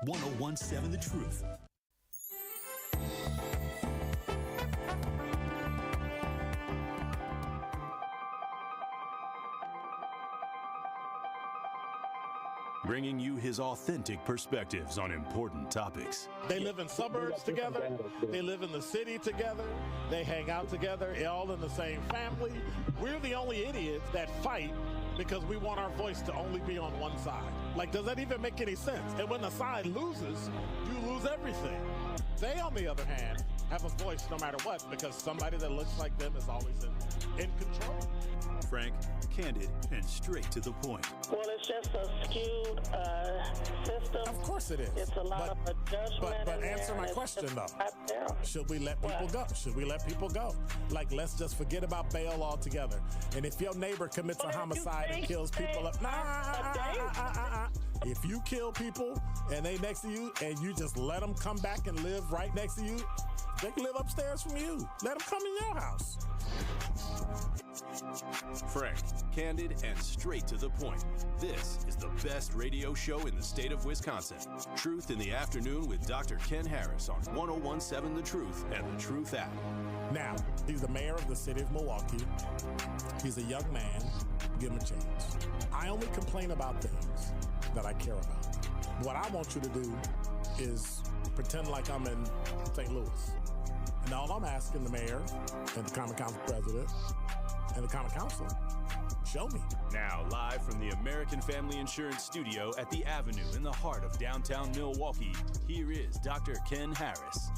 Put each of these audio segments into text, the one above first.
1017 The Truth. Bringing you his authentic perspectives on important topics. They live in suburbs together. They live in the city together. They hang out together, all in the same family. We're the only idiots that fight because we want our voice to only be on one side. Like, does that even make any sense? And when the side loses, you lose everything. They, on the other hand, have a voice no matter what because somebody that looks like them is always in control. Frank, candid, and straight to the point. Well, it's just a skewed system. Of course it is. It's a lot of judgment. But answer my question, though. Should we let people go? Should we let people go? Like, let's just forget about bail altogether. And if your neighbor commits a homicide and kills people up, if you kill people and they next to you and you just let them come back and live right next to you, they can live upstairs from you. Let them come in your house. Frank, candid, and straight to the point. This is the best radio show in the state of Wisconsin. Truth in the Afternoon with Dr. Ken Harris on 1017 The Truth and The Truth app. Now, he's the mayor of the city of Milwaukee. He's a young man. Give him a chance. I only complain about things that I care about. What I want you to do is pretend like I'm in St. Louis. And all I'm asking the mayor and the Common Council president and the Common Council, show me. Now, live from the American Family Insurance Studio at the Avenue in the heart of downtown Milwaukee, here is Dr. Ken Harris.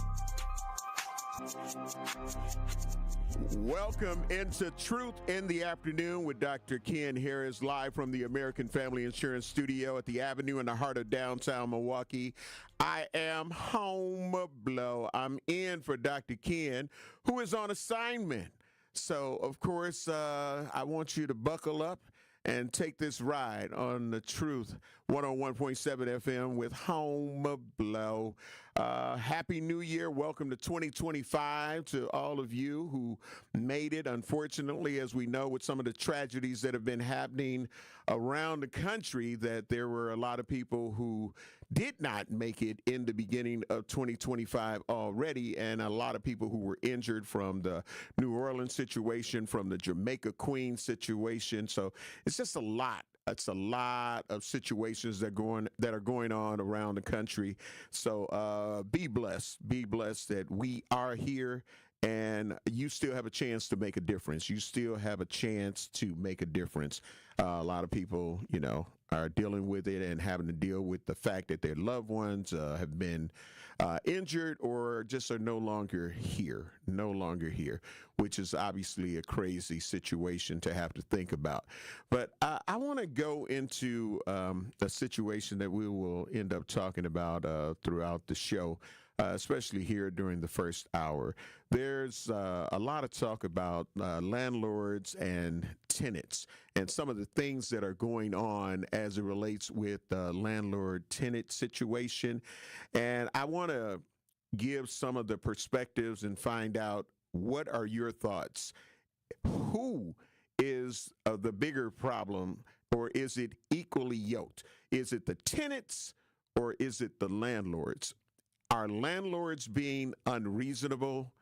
Welcome into Truth in the Afternoon with Dr. Ken Harris, live from the American Family Insurance Studio at the Avenue in the heart of downtown Milwaukee. I am home blow. I'm in for Dr. Ken, who is on assignment. So, of course, I want you to buckle up and take this ride on the Truth 101.7 FM with Home Blow. Happy New Year. Welcome to 2025 to all of you who made it. Unfortunately, as we know, with some of the tragedies that have been happening around the country, that there were a lot of people who did not make it in the beginning of 2025 already, and a lot of people who were injured from the New Orleans situation, from the Jamaica Queen situation. So it's just a lot. It's a lot of situations that are going on around the country. So be blessed. Be blessed that we are here and you still have a chance to make a difference. You still have a chance to make a difference. A lot of people, are dealing with it and having to deal with the fact that their loved ones have been injured or just are no longer here, which is obviously a crazy situation to have to think about. But I want to go into a situation that we will end up talking about throughout the show, especially here during the first hour. There's a lot of talk about landlords and tenants and some of the things that are going on as it relates with the landlord-tenant situation. And I want to give some of the perspectives and find out, what are your thoughts? Who is the bigger problem, or is it equally yoked? Is it the tenants or is it the landlords? Are landlords being unreasonable,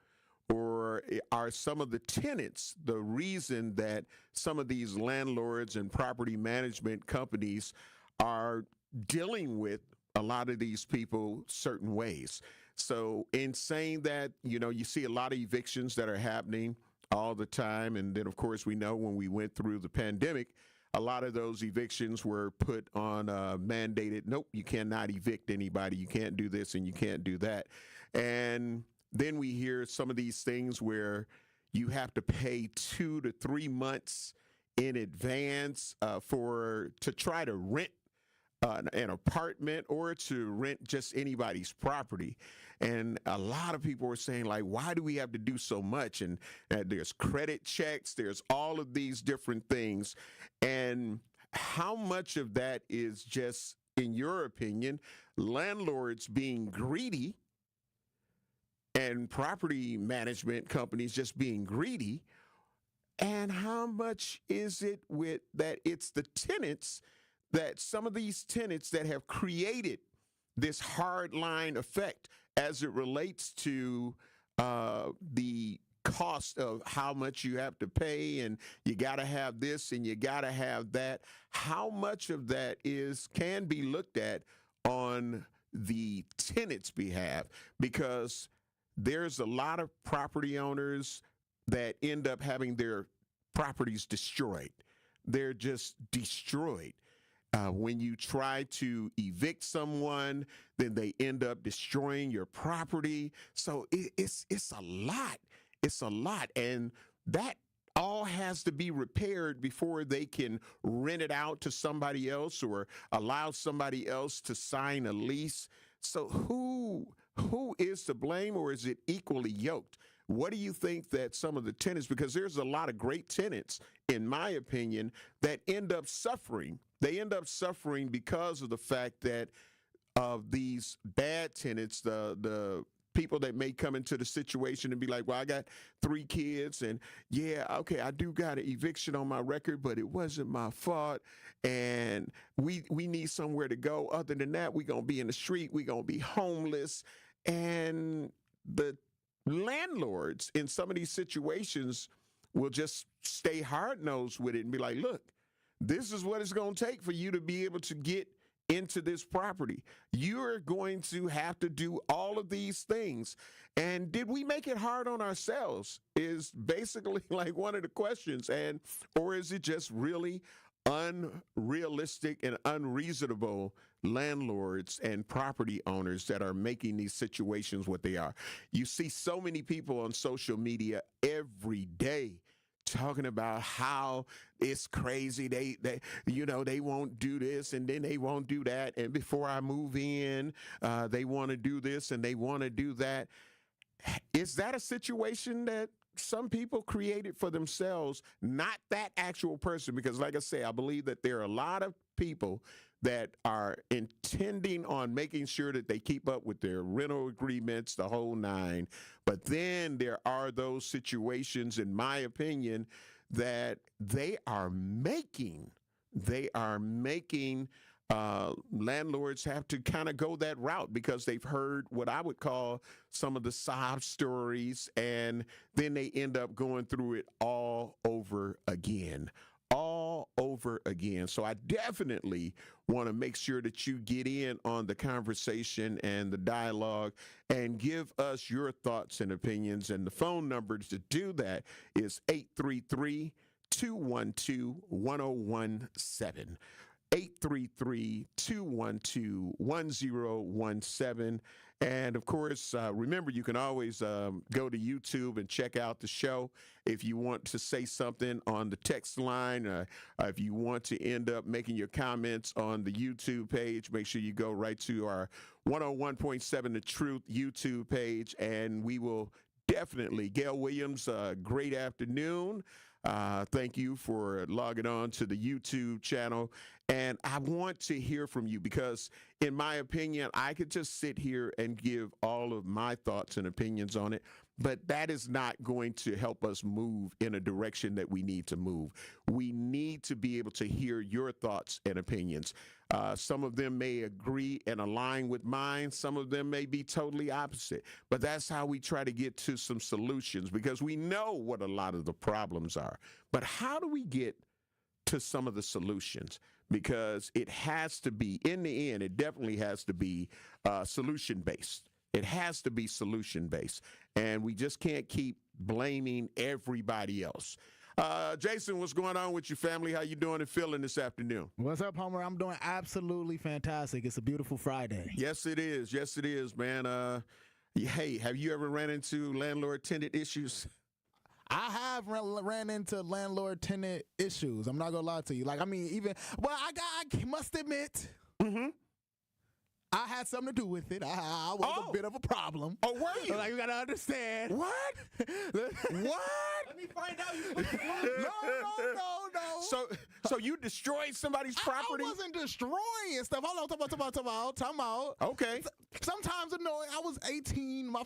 or are some of the tenants the reason that some of these landlords and property management companies are dealing with a lot of these people certain ways? So in saying that, you see a lot of evictions that are happening all the time. And then, of course, we know when we went through the pandemic, a lot of those evictions were put on mandated, nope, you cannot evict anybody. You can't do this and you can't do that. And then we hear some of these things where you have to pay 2 to 3 months in advance to try to rent an apartment or to rent just anybody's property. And a lot of people are saying, like, why do we have to do so much? And there's credit checks, there's all of these different things. And how much of that is just, in your opinion, landlords being greedy and property management companies just being greedy? And how much is it with that it's the tenants, that some of these tenants that have created this hard line effect as it relates to the cost of how much you have to pay, and you got to have this and you got to have that. How much of that can be looked at on the tenant's behalf? Because there's a lot of property owners that end up having their properties destroyed. They're just destroyed. When you try to evict someone, then they end up destroying your property. So it's a lot. It's a lot. And that all has to be repaired before they can rent it out to somebody else or allow somebody else to sign a lease. So who is to blame, or is it equally yoked? What do you think that some of the tenants, because there's a lot of great tenants, in my opinion, that end up suffering. They end up suffering because of the fact that of these bad tenants, the people that may come into the situation and be like, well, I got 3 kids and yeah, okay, I do got an eviction on my record, but it wasn't my fault. And we need somewhere to go. Other than that, we're going to be in the street. We're going to be homeless. And the landlords in some of these situations will just stay hard-nosed with it and be like, look, this is what it's going to take for you to be able to get into this property. You're going to have to do all of these things. And did we make it hard on ourselves is basically like one of the questions. Or is it just really unrealistic and unreasonable landlords and property owners that are making these situations what they are? You see so many people on social media every day talking about how it's crazy. They won't do this and then they won't do that. And before I move in, they want to do this and they want to do that. Is that a situation that some people created for themselves, not that actual person? Because like I say, I believe that there are a lot of people that are intending on making sure that they keep up with their rental agreements, the whole nine. But then there are those situations, in my opinion, that they are making landlords have to kind of go that route because they've heard what I would call some of the sob stories, and then they end up going through it all over again. So I definitely want to make sure that you get in on the conversation and the dialogue and give us your thoughts and opinions. And the phone number to do that is 833-212-1017. 833-212-1017. And of course, remember, you can always go to YouTube and check out the show. If you want to say something on the text line, if you want to end up making your comments on the YouTube page, make sure you go right to our 101.7 The Truth YouTube page, and we will definitely. Gail Williams, great afternoon. Thank you for logging on to the YouTube channel. And I want to hear from you because, in my opinion, I could just sit here and give all of my thoughts and opinions on it, but that is not going to help us move in a direction that we need to move. We need to be able to hear your thoughts and opinions. Some of them may agree and align with mine. Some of them may be totally opposite. But that's how we try to get to some solutions, because we know what a lot of the problems are. But how do we get to some of the solutions? Because it has to be, in the end, it definitely has to be solution-based. It has to be solution-based. And we just can't keep blaming everybody else. Jason, what's going on with your family? How you doing and feeling this afternoon? What's up, Homer? I'm doing absolutely fantastic. It's a beautiful Friday. Yes, it is. Yes, it is, man. Hey, have you ever ran into landlord-tenant issues? I have ran into landlord-tenant issues. I'm not going to lie to you. I must admit, I had something to do with it. I was a bit of a problem. Oh, were you? You got to understand. What? What? Let me find out. No. So you destroyed somebody's property? I wasn't destroying stuff. Hold on, time out. Okay. Sometimes annoying. I was 18. I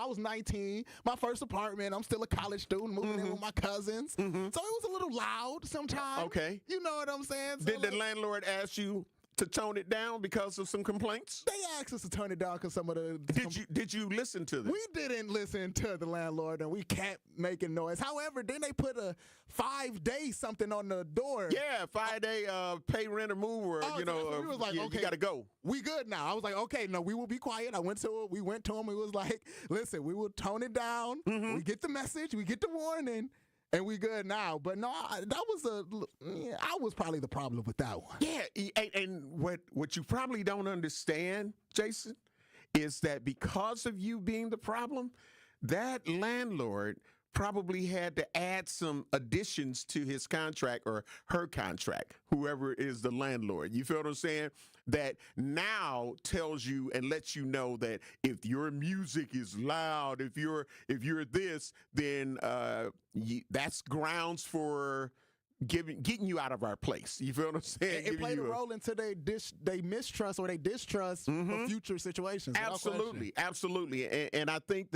was 19. My first apartment. I'm still a college student moving in with my cousins. So it was a little loud sometimes. Okay. You know what I'm saying? So Did the landlord ask you, to tone it down because of some complaints? They asked us to turn it down because some of the... Did you listen to this? We didn't listen to the landlord, and we kept making noise. However, then they put a 5-day something on the door. Yeah, 5-day pay, rent, or move, or, we was like, okay, you got to go. We good now. I was like, okay, no, we will be quiet. We went to him. We was like, listen, we will tone it down. Mm-hmm. We get the message. We get the warning. And we good now. But no, I was probably the problem with that one. Yeah, and what you probably don't understand, Jason, is that because of you being the problem, that landlord probably had to add some additions to his contract or her contract, whoever is the landlord. You feel what I'm saying? That now tells you and lets you know that if your music is loud, if you're this, then that's grounds for getting you out of our place. You feel what I'm saying? It played a role into they mistrust or they distrust for future situations. Absolutely. And I think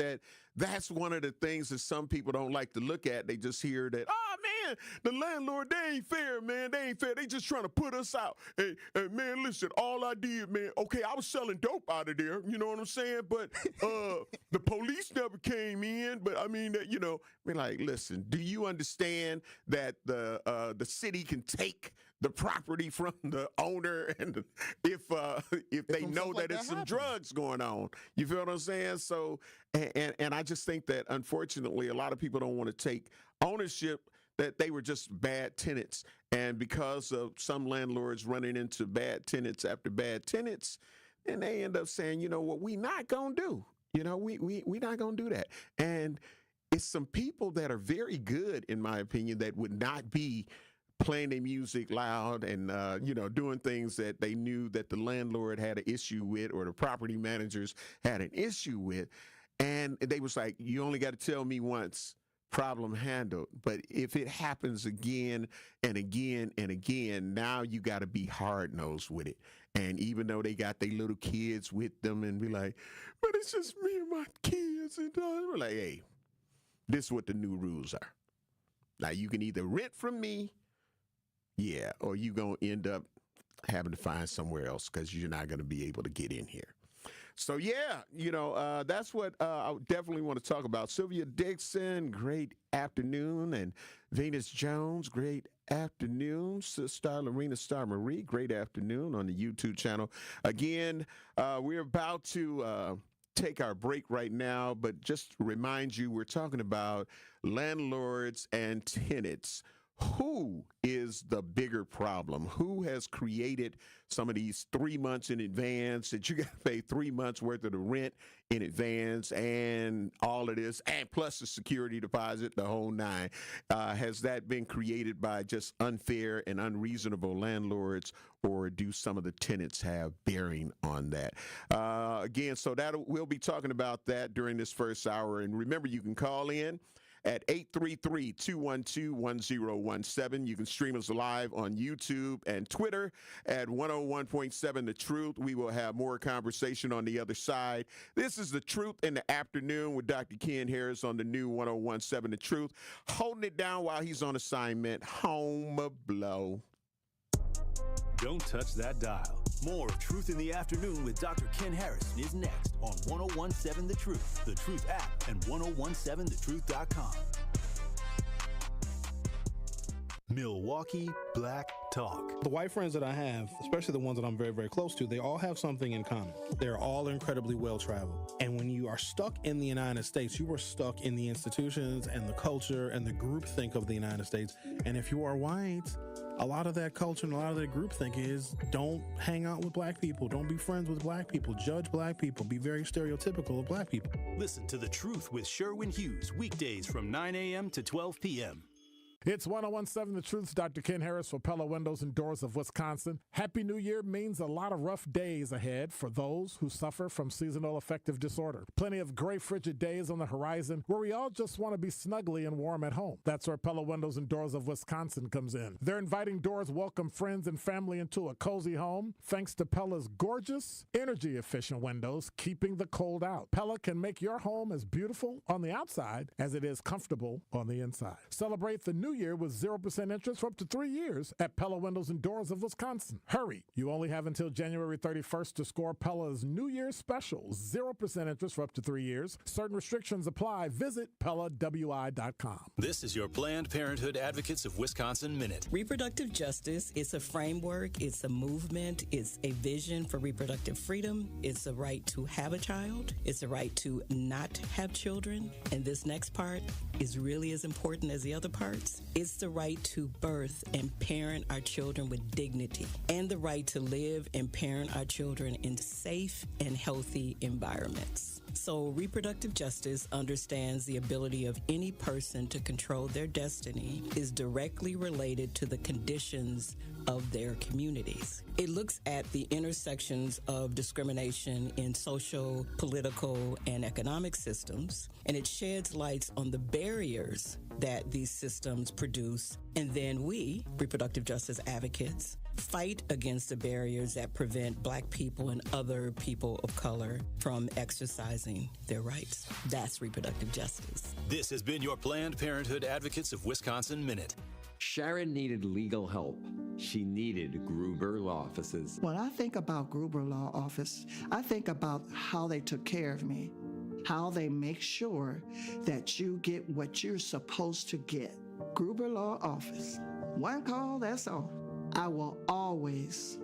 that's one of the things that some people don't like to look at. They just hear that, oh man, the landlord, they ain't fair, man. They ain't fair. They just trying to put us out. Hey, man, listen, all I did, man, okay, I was selling dope out of there. You know what I'm saying? But the police never came in. But I mean, we're like, listen, do you understand that the city can take the property from the owner, and if they know that it's some drugs going on? You feel what I'm saying? So, and I just think that unfortunately a lot of people don't want to take ownership that they were just bad tenants, and because of some landlords running into bad tenants after bad tenants, and they end up saying, you know what, we not gonna do. We not gonna do that. And it's some people that are very good, in my opinion, that would not be playing their music loud and, doing things that they knew that the landlord had an issue with or the property managers had an issue with. And they was like, you only got to tell me once, problem handled. But if it happens again and again and again, now you got to be hard-nosed with it. And even though they got their little kids with them and be like, but it's just me and my kids. And we're like, hey, this is what the new rules are. Now, you can either rent from me, or you're going to end up having to find somewhere else because you're not going to be able to get in here. So, that's what I definitely want to talk about. Sylvia Dixon, great afternoon. And Venus Jones, great afternoon. Star Lorena Star Marie, great afternoon on the YouTube channel. Again, we're about to take our break right now, but just remind you, we're talking about landlords and tenants. Who is the bigger problem? Who has created some of these 3 months in advance that you got to pay 3 months worth of the rent in advance and all of this, and plus the security deposit, the whole nine? Has that been created by just unfair and unreasonable landlords, or do some of the tenants have bearing on that? Again, so we'll be talking about that during this first hour. And remember, you can call in at 833-212-1017. You can stream us live on YouTube and Twitter at 101.7 The Truth. We will have more conversation on the other side. This is The Truth in the Afternoon with Dr. Ken Harris on the new 101.7 The Truth, holding it down while he's on assignment. Home blow. Don't touch that dial. More of Truth in the Afternoon with Dr. Ken Harris is next on 101.7 The Truth, The Truth app, and 1017thetruth.com. Milwaukee Black Talk. The white friends that I have, especially the ones that I'm very, very close to, they all have something in common. They're all incredibly well-traveled. And when you are stuck in the United States, you are stuck in the institutions and the culture and the groupthink of the United States. And if you are white, a lot of that culture and a lot of that groupthink is don't hang out with black people. Don't be friends with black people. Judge black people. Be very stereotypical of black people. Listen to The Truth with Sherwin Hughes, weekdays from 9 a.m. to 12 p.m. It's 101.7 The Truth's Dr. Ken Harris for Pella Windows and Doors of Wisconsin. Happy New Year means a lot of rough days ahead for those who suffer from seasonal affective disorder. Plenty of gray, frigid days on the horizon where we all just want to be snugly and warm at home. That's where Pella Windows and Doors of Wisconsin comes in. Their inviting doors welcome friends and family into a cozy home thanks to Pella's gorgeous, energy-efficient windows, keeping the cold out. Pella can make your home as beautiful on the outside as it is comfortable on the inside. Celebrate the new new year with 0% interest for up to 3 years at Pella Windows and Doors of Wisconsin. Hurry! You only have until January 31st to score Pella's New Year special. 0% interest for up to 3 years. Certain restrictions apply. Visit PellaWI.com. This is your Planned Parenthood Advocates of Wisconsin Minute. Reproductive justice is a framework, it's a movement, it's a vision for reproductive freedom, it's a right to have a child, it's a right to not have children, and this next part is really as important as the other parts. It's the right to birth and parent our children with dignity, and the right to live and parent our children in safe and healthy environments. So reproductive justice understands the ability of any person to control their destiny is directly related to the conditions of their communities. It looks at the intersections of discrimination in social, political, and economic systems, and it sheds lights on the barriers that these systems produce. And then we, reproductive justice advocates, fight against the barriers that prevent Black people and other people of color from exercising their rights. That's reproductive justice. This has been your Planned Parenthood Advocates of Wisconsin Minute. Sharon needed legal help. She needed Gruber Law Offices. When I think about Gruber Law Office, I think about how they took care of me, how they make sure that you get what you're supposed to get. Gruber Law Office. One call, that's all. I will always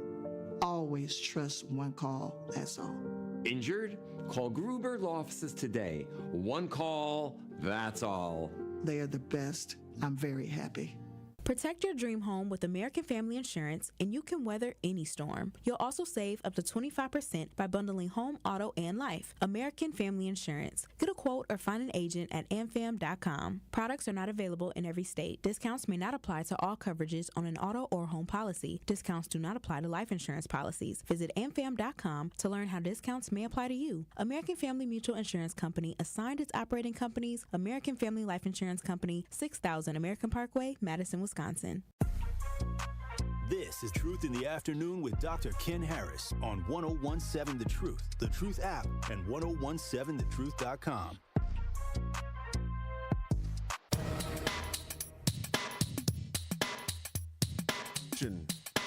trust one call, that's all. Injured? Call Gruber Law Offices today. One call, that's all. They are the best. I'm very happy. Protect your dream home with American Family Insurance, and you can weather any storm. You'll also save up to 25% by bundling home, auto, and life. American Family Insurance. Get a quote or find an agent at amfam.com. Products are not available in every state. Discounts may not apply to all coverages on an auto or home policy. Discounts do not apply to life insurance policies. Visit amfam.com to learn how discounts may apply to you. American Family Mutual Insurance Company assigned its operating companies, American Family Life Insurance Company, 6000 American Parkway, Madison, Wisconsin. This is Truth in the Afternoon with Dr. Ken Harris on 1017 The Truth app, and 1017thetruth.com.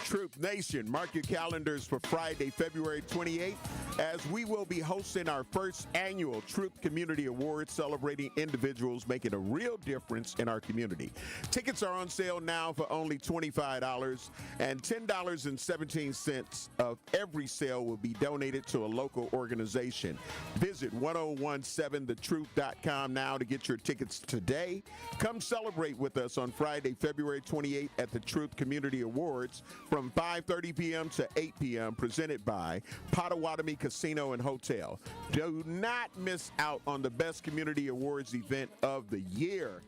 Truth Nation, mark your calendars for Friday, February 28th, as we will be hosting our first annual Truth Community Awards, celebrating individuals making a real difference in our community. Tickets are on sale now for only $25, and $10.17 of every sale will be donated to a local organization. Visit 1017thetruth.com now to get your tickets today. Come celebrate with us on Friday, February 28th at the Truth Community Awards from 5:30 p.m. to 8 p.m., presented by Potawatomi Casino and Hotel. Do not miss out on the best community awards event of the year.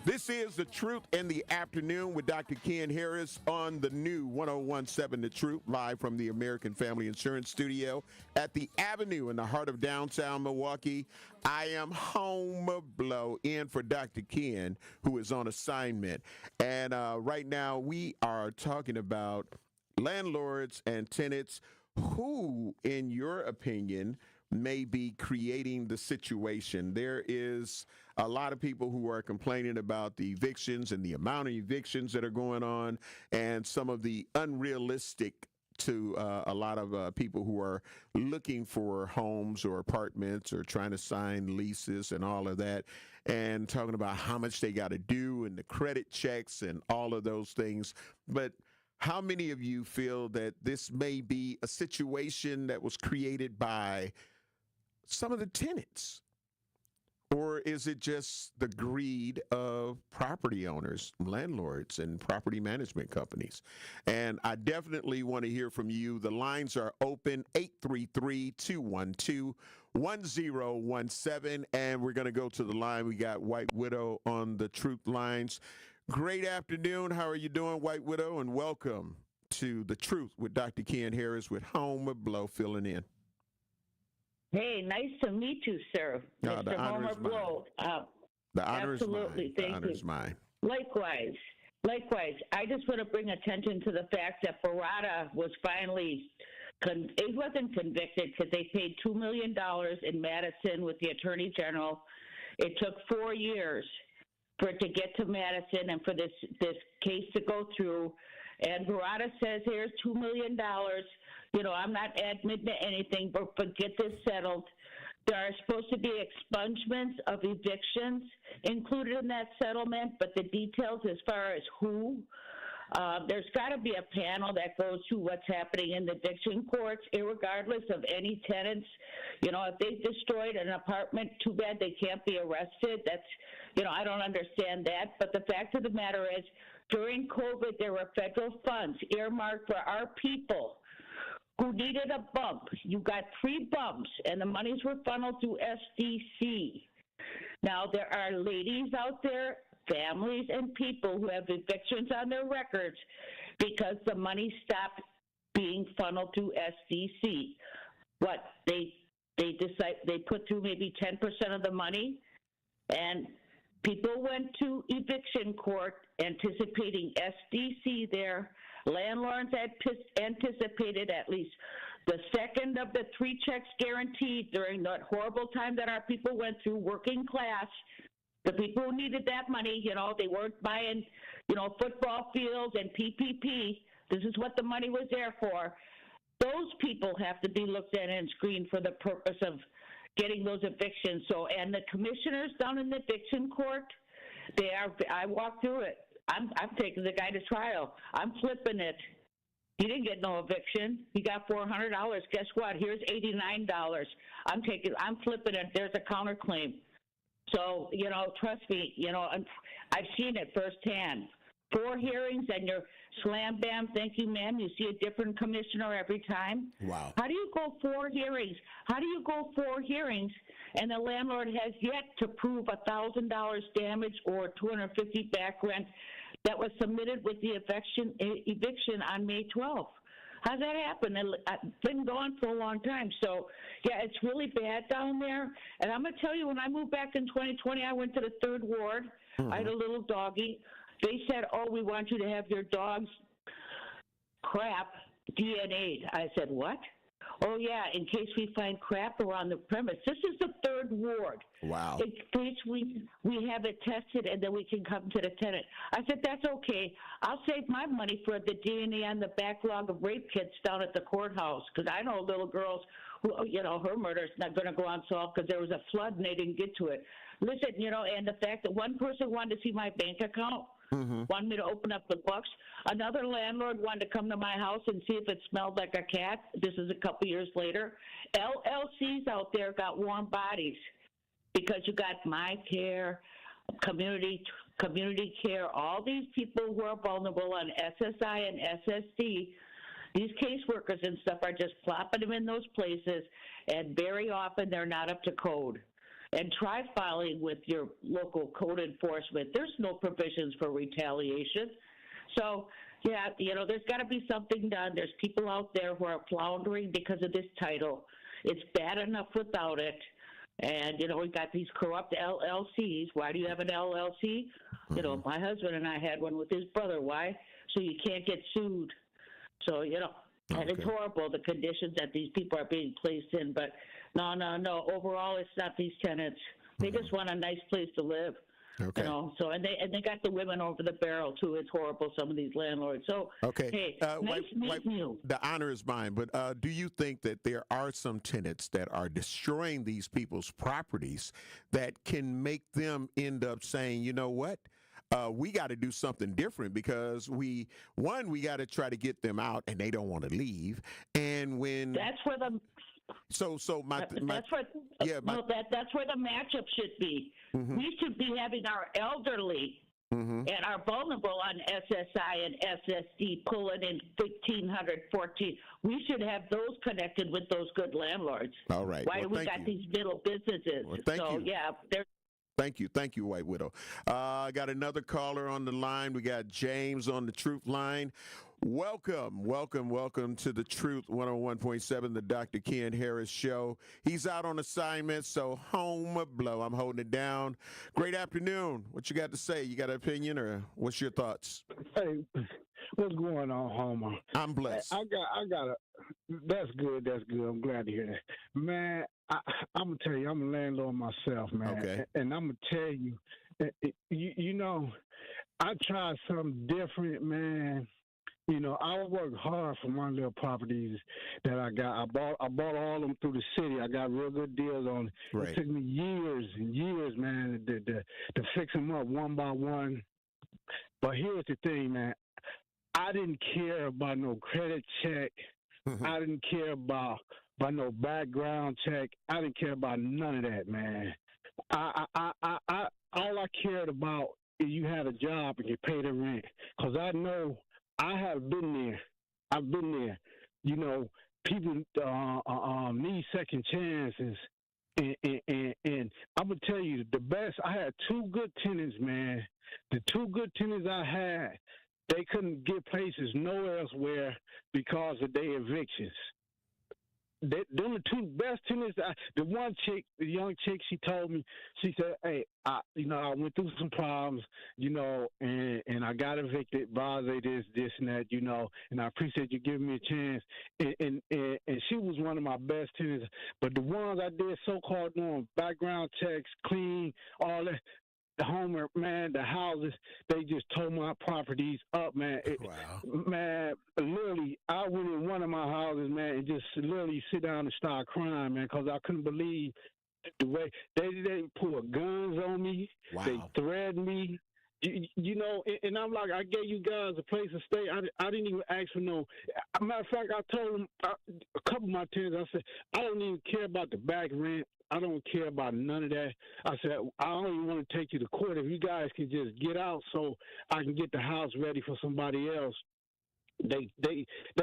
This is The Truth in the Afternoon with Dr. Ken Harris on the new 1017 The Truth, live from the American Family Insurance Studio at the Avenue in the heart of downtown Milwaukee. I am home blow in for Dr. Ken, who is on assignment. And right now we are talking about landlords and tenants who, in your opinion, may be creating the situation. There is a lot of people who are complaining about the evictions and the amount of evictions that are going on, and some of the unrealistic to a lot of people who are looking for homes or apartments or trying to sign leases and all of that, and talking about how much they got to do and the credit checks and all of those things. But how many of you feel that this may be a situation that was created by some of the tenants? Or is it just the greed of property owners, landlords, and property management companies? And I definitely want to hear from you. The lines are open, 833-212-1017. And we're going to go to the line. We got White Widow on the Truth lines. Great afternoon. How are you doing, White Widow? And welcome to The Truth with Dr. Ken Harris with Homer Blow filling in. Hey, nice to meet you, sir. No, the Mr. honor Homer is mine. Blow. The honor Absolutely. is mine. Thank the honor you. is mine. Likewise. I just want to bring attention to the fact that Barada was finally, he wasn't convicted because they paid $2 million in Madison with the Attorney General. It took 4 years. for it to get to Madison and for this case to go through. And Verada says, here's $2 million. You know, I'm not admitting to anything, but get this settled. There are supposed to be expungements of evictions included in that settlement, but the details as far as who, there's got to be a panel that goes through what's happening in the eviction courts, irregardless of any tenants. You know, if they've destroyed an apartment, too bad they can't be arrested. That's, you know, I don't understand that. But the fact of the matter is, during COVID, there were federal funds earmarked for our people who needed a bump. You got 3 bumps, and the monies were funneled through SDC. Now, there are ladies out there, families and people who have evictions on their records because the money stopped being funneled through SDC. What, they put through maybe 10% of the money, and people went to eviction court anticipating SDC there. Landlords had anticipated at least the second of the 3 checks guaranteed during that horrible time that our people went through, working class. The people who needed that money, you know, they weren't buying, you know, football fields and PPP. This is what the money was there for. Those people have to be looked at and screened for the purpose of getting those evictions. So, and the commissioners down in the eviction court, I walked through it. I'm taking the guy to trial. I'm flipping it. He didn't get no eviction. He got $400. Guess what? Here's $89. I'm flipping it. There's a counterclaim. So, you know, trust me, you know, I've seen it firsthand. 4 hearings and you're slam bam, thank you, ma'am. You see a different commissioner every time. Wow. How do you go 4 hearings? How do you go 4 hearings and the landlord has yet to prove $1,000 damage or $250 back rent that was submitted with the eviction on May 12th? How's that happen? It's been going for a long time. So, yeah, it's really bad down there. And I'm going to tell you, when I moved back in 2020, I went to the 3rd Ward. I had a little doggy. They said, oh, we want you to have your dog's crap DNA'd. I said, what? Oh, yeah, in case we find crap around the premise. This is the 3rd Ward. Wow. In case we have it tested and then we can come to the tenant. I said, that's okay. I'll save my money for the DNA on the backlog of rape kits down at the courthouse, because I know little girls who, you know, her murder's not going to go unsolved because there was a flood and they didn't get to it. Listen, you know, and the fact that one person wanted to see my bank account, wanted me to open up the books. Another landlord wanted to come to my house and see if it smelled like a cat. This is a couple years later. LLCs out there got warm bodies because you got My Care, community care, all these people who are vulnerable on SSI and SSD. These caseworkers and stuff are just plopping them in those places, and very often they're not up to code. And try filing with your local code enforcement. There's no provisions for retaliation. So, yeah, you know, there's got to be something done. There's people out there who are floundering because of this title. It's bad enough without it. And, you know, we got these corrupt LLCs. Why do you have an LLC? You know, my husband and I had one with his brother. Why? So you can't get sued. So, you know, and it's horrible, the conditions that these people are being placed in. But no. Overall, it's not these tenants. They just want a nice place to live. Okay. You know, so and they got the women over the barrel too. It's horrible, some of these landlords. So hey, nice meeting you. The honor is mine. But do you think that there are some tenants that are destroying these people's properties that can make them end up saying, you know what? We got to do something different, because we got to try to get them out, and they don't want to leave. And when that's where the that's where the matchup should be. We should be having our elderly and our vulnerable on SSI and SSD pulling in 1,500, 14. We should have those connected with those good landlords. All right. Why do we got these middle businesses? Well, thank you. Yeah, Thank you, White Widow. I got another caller on the line. We got James on the Truth line. Welcome to the Truth 101.7, the Dr. Ken Harris Show. He's out on assignment, so home blow. I'm holding it down. Great afternoon. What you got to say? You got an opinion, or what's your thoughts? Hey, what's going on, Homer? I'm blessed. I got that's good. I'm glad to hear that. Man, I'm going to tell you, I'm a landlord myself, man. Okay. And I'm going to tell you, You know, I tried something different, man. You know, I worked hard for my little properties that I got. I bought all of them through the city. I got real good deals on it. Right. It took me years and years, man, to fix them up one by one. But here's the thing, man. I didn't care about no credit check. I didn't care about no background check. I didn't care about none of that, man. All I cared about is you had a job and you paid the rent. Because I know I have been there. I've been there. You know, people need second chances. And I'm going to tell you, the best, I had two good tenants, man. The two good tenants I had, they couldn't get places nowhere elsewhere because of their evictions. Them the two best tenants. The one chick, the young chick, she told me, she said, "Hey, I went through some problems, and I got evicted, this and that, and I appreciate you giving me a chance." And she was one of my best tenants. But the ones I did so-called doing background checks, clean, all that. The homework, man, the houses, they just tore my properties up, man. Wow. Man, literally, I went in one of my houses, man, and just literally sit down and start crying, man, because I couldn't believe the way they pulled guns on me. Wow. They threatened me. And I'm like, I gave you guys a place to stay. I didn't even ask for no. Matter of fact, I told them, a couple of my tenants, I said, I don't even care about the back rent. I don't care about none of that. I said, I don't even want to take you to court. If you guys can just get out so I can get the house ready for somebody else. They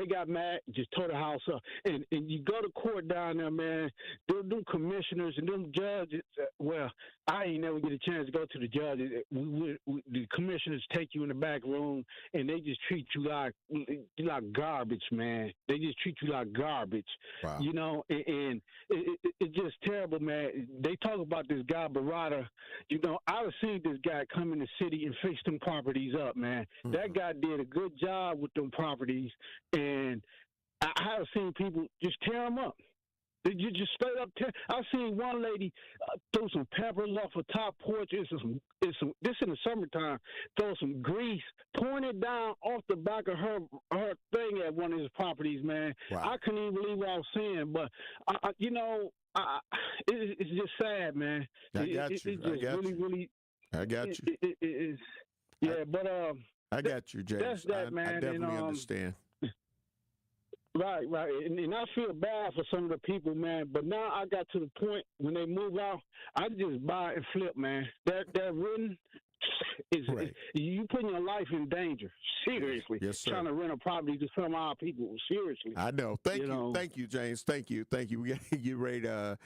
got mad, just tore the house up. And you go to court down there, man, them commissioners and them judges, well, I ain't never get a chance to go to the judges. The commissioners take you in the back room, and they just treat you like garbage, man. They just treat you like garbage. Wow. And it's just terrible, man. They talk about this guy, Barada. I've seen this guy come in the city and fix them properties up, man. Mm-hmm. That guy did a good job with them properties, and I have seen people just tear them up. You just straight up tear. I've seen one lady throw some peppers off a top porch. This in the summertime. Throw some grease, pouring it down off the back of her thing at one of his properties, man. Wow. I couldn't even believe what I was seeing, but it's just sad, man. I got you. Really. I got you. I got you, James. That's that, man. I definitely understand. Right. And I feel bad for some of the people, man. But now I got to the point when they move out, I just buy and flip, man. That renting is you putting your life in danger. Seriously. Yes, sir. Trying to rent a property to some of our people. Seriously. I know. Thank you, James. Thank you. We got to get ready to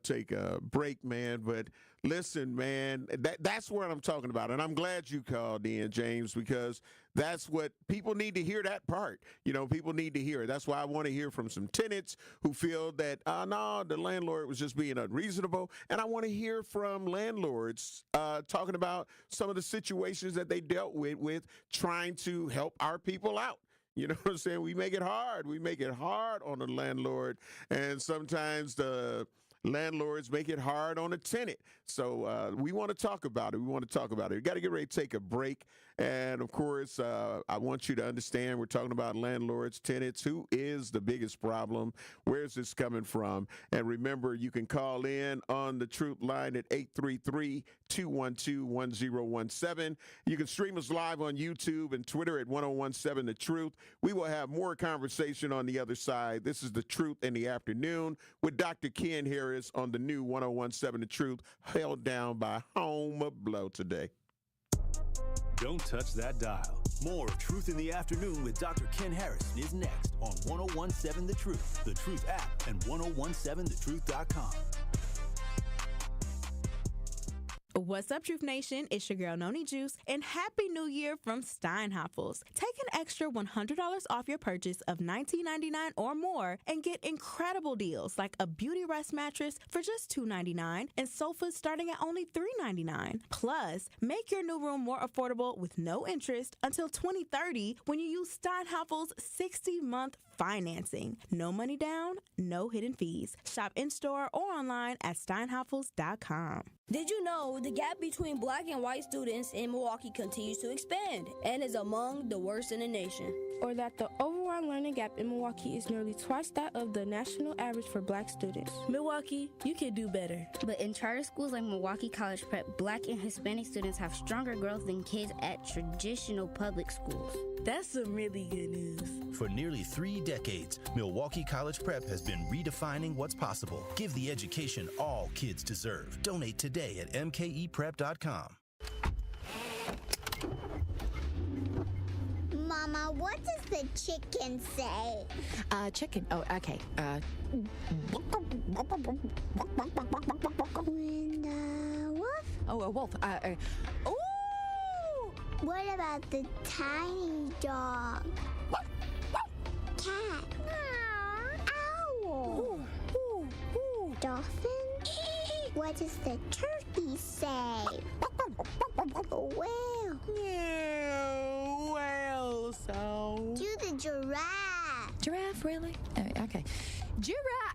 take a break, man. But listen, man, that's what I'm talking about. And I'm glad you called in, James, because that's what people need to hear, that part. People need to hear it. That's why I want to hear from some tenants who feel that, no, the landlord was just being unreasonable. And I want to hear from landlords talking about some of the situations that they dealt with trying to help our people out. You know what I'm saying? We make it hard. We make it hard on the landlord. And sometimes the landlords make it hard on a tenant. So we want to talk about it. We got to get ready to take a break. And, of course, I want you to understand we're talking about landlords, tenants. Who is the biggest problem? Where's this coming from? And remember, you can call in on the Truth line at 833-212-1017. You can stream us live on YouTube and Twitter at 1017 The Truth. We will have more conversation on the other side. This is The Truth in the Afternoon with Dr. Ken Harris on the new 1017 The Truth, held down by Home Blow today. Don't touch that dial. More Truth in the Afternoon with Dr. Ken Harris is next on 1017 The Truth, The Truth app, and 1017thetruth.com. What's up, Truth Nation? It's your girl, Noni Juice, and Happy New Year from Steinhoffels. Take an extra $100 off your purchase of $19.99 or more and get incredible deals like a Beauty Rest mattress for just $2.99 and sofas starting at only $3.99. Plus, make your new room more affordable with no interest until 2030 when you use Steinhoffels' 60-month financing. No money down, no hidden fees. Shop in-store or online at steinhoffels.com. Did you know The gap between black and white students in Milwaukee continues to expand and is among the worst in the nation. Or that the overall learning gap in Milwaukee is nearly twice that of the national average for black students. Milwaukee, you can do better. But in charter schools like Milwaukee College Prep, black and Hispanic students have stronger growth than kids at traditional public schools. That's some really good news. For nearly 3 decades, Milwaukee College Prep has been redefining what's possible. Give the education all kids deserve. Donate today at mkeprep.com. Mama, what does the chicken say? Chicken. Oh, okay. When the wolf? Oh, a wolf. Ooh! What about the tiny dog? Cat? Owl? Dolphin? What does the turkey say? Whale? Whale sound. Do the giraffe. Giraffe, really? Okay. Giraffe.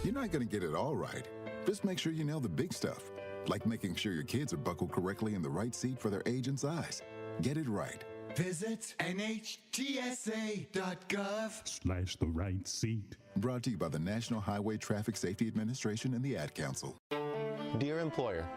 You're not going to get it all right. Just make sure you nail the big stuff, like making sure your kids are buckled correctly in the right seat for their age and size. Get it right. Visit NHTSA.gov/the right seat. Brought to you by the National Highway Traffic Safety Administration and the Ad Council. Dear employer,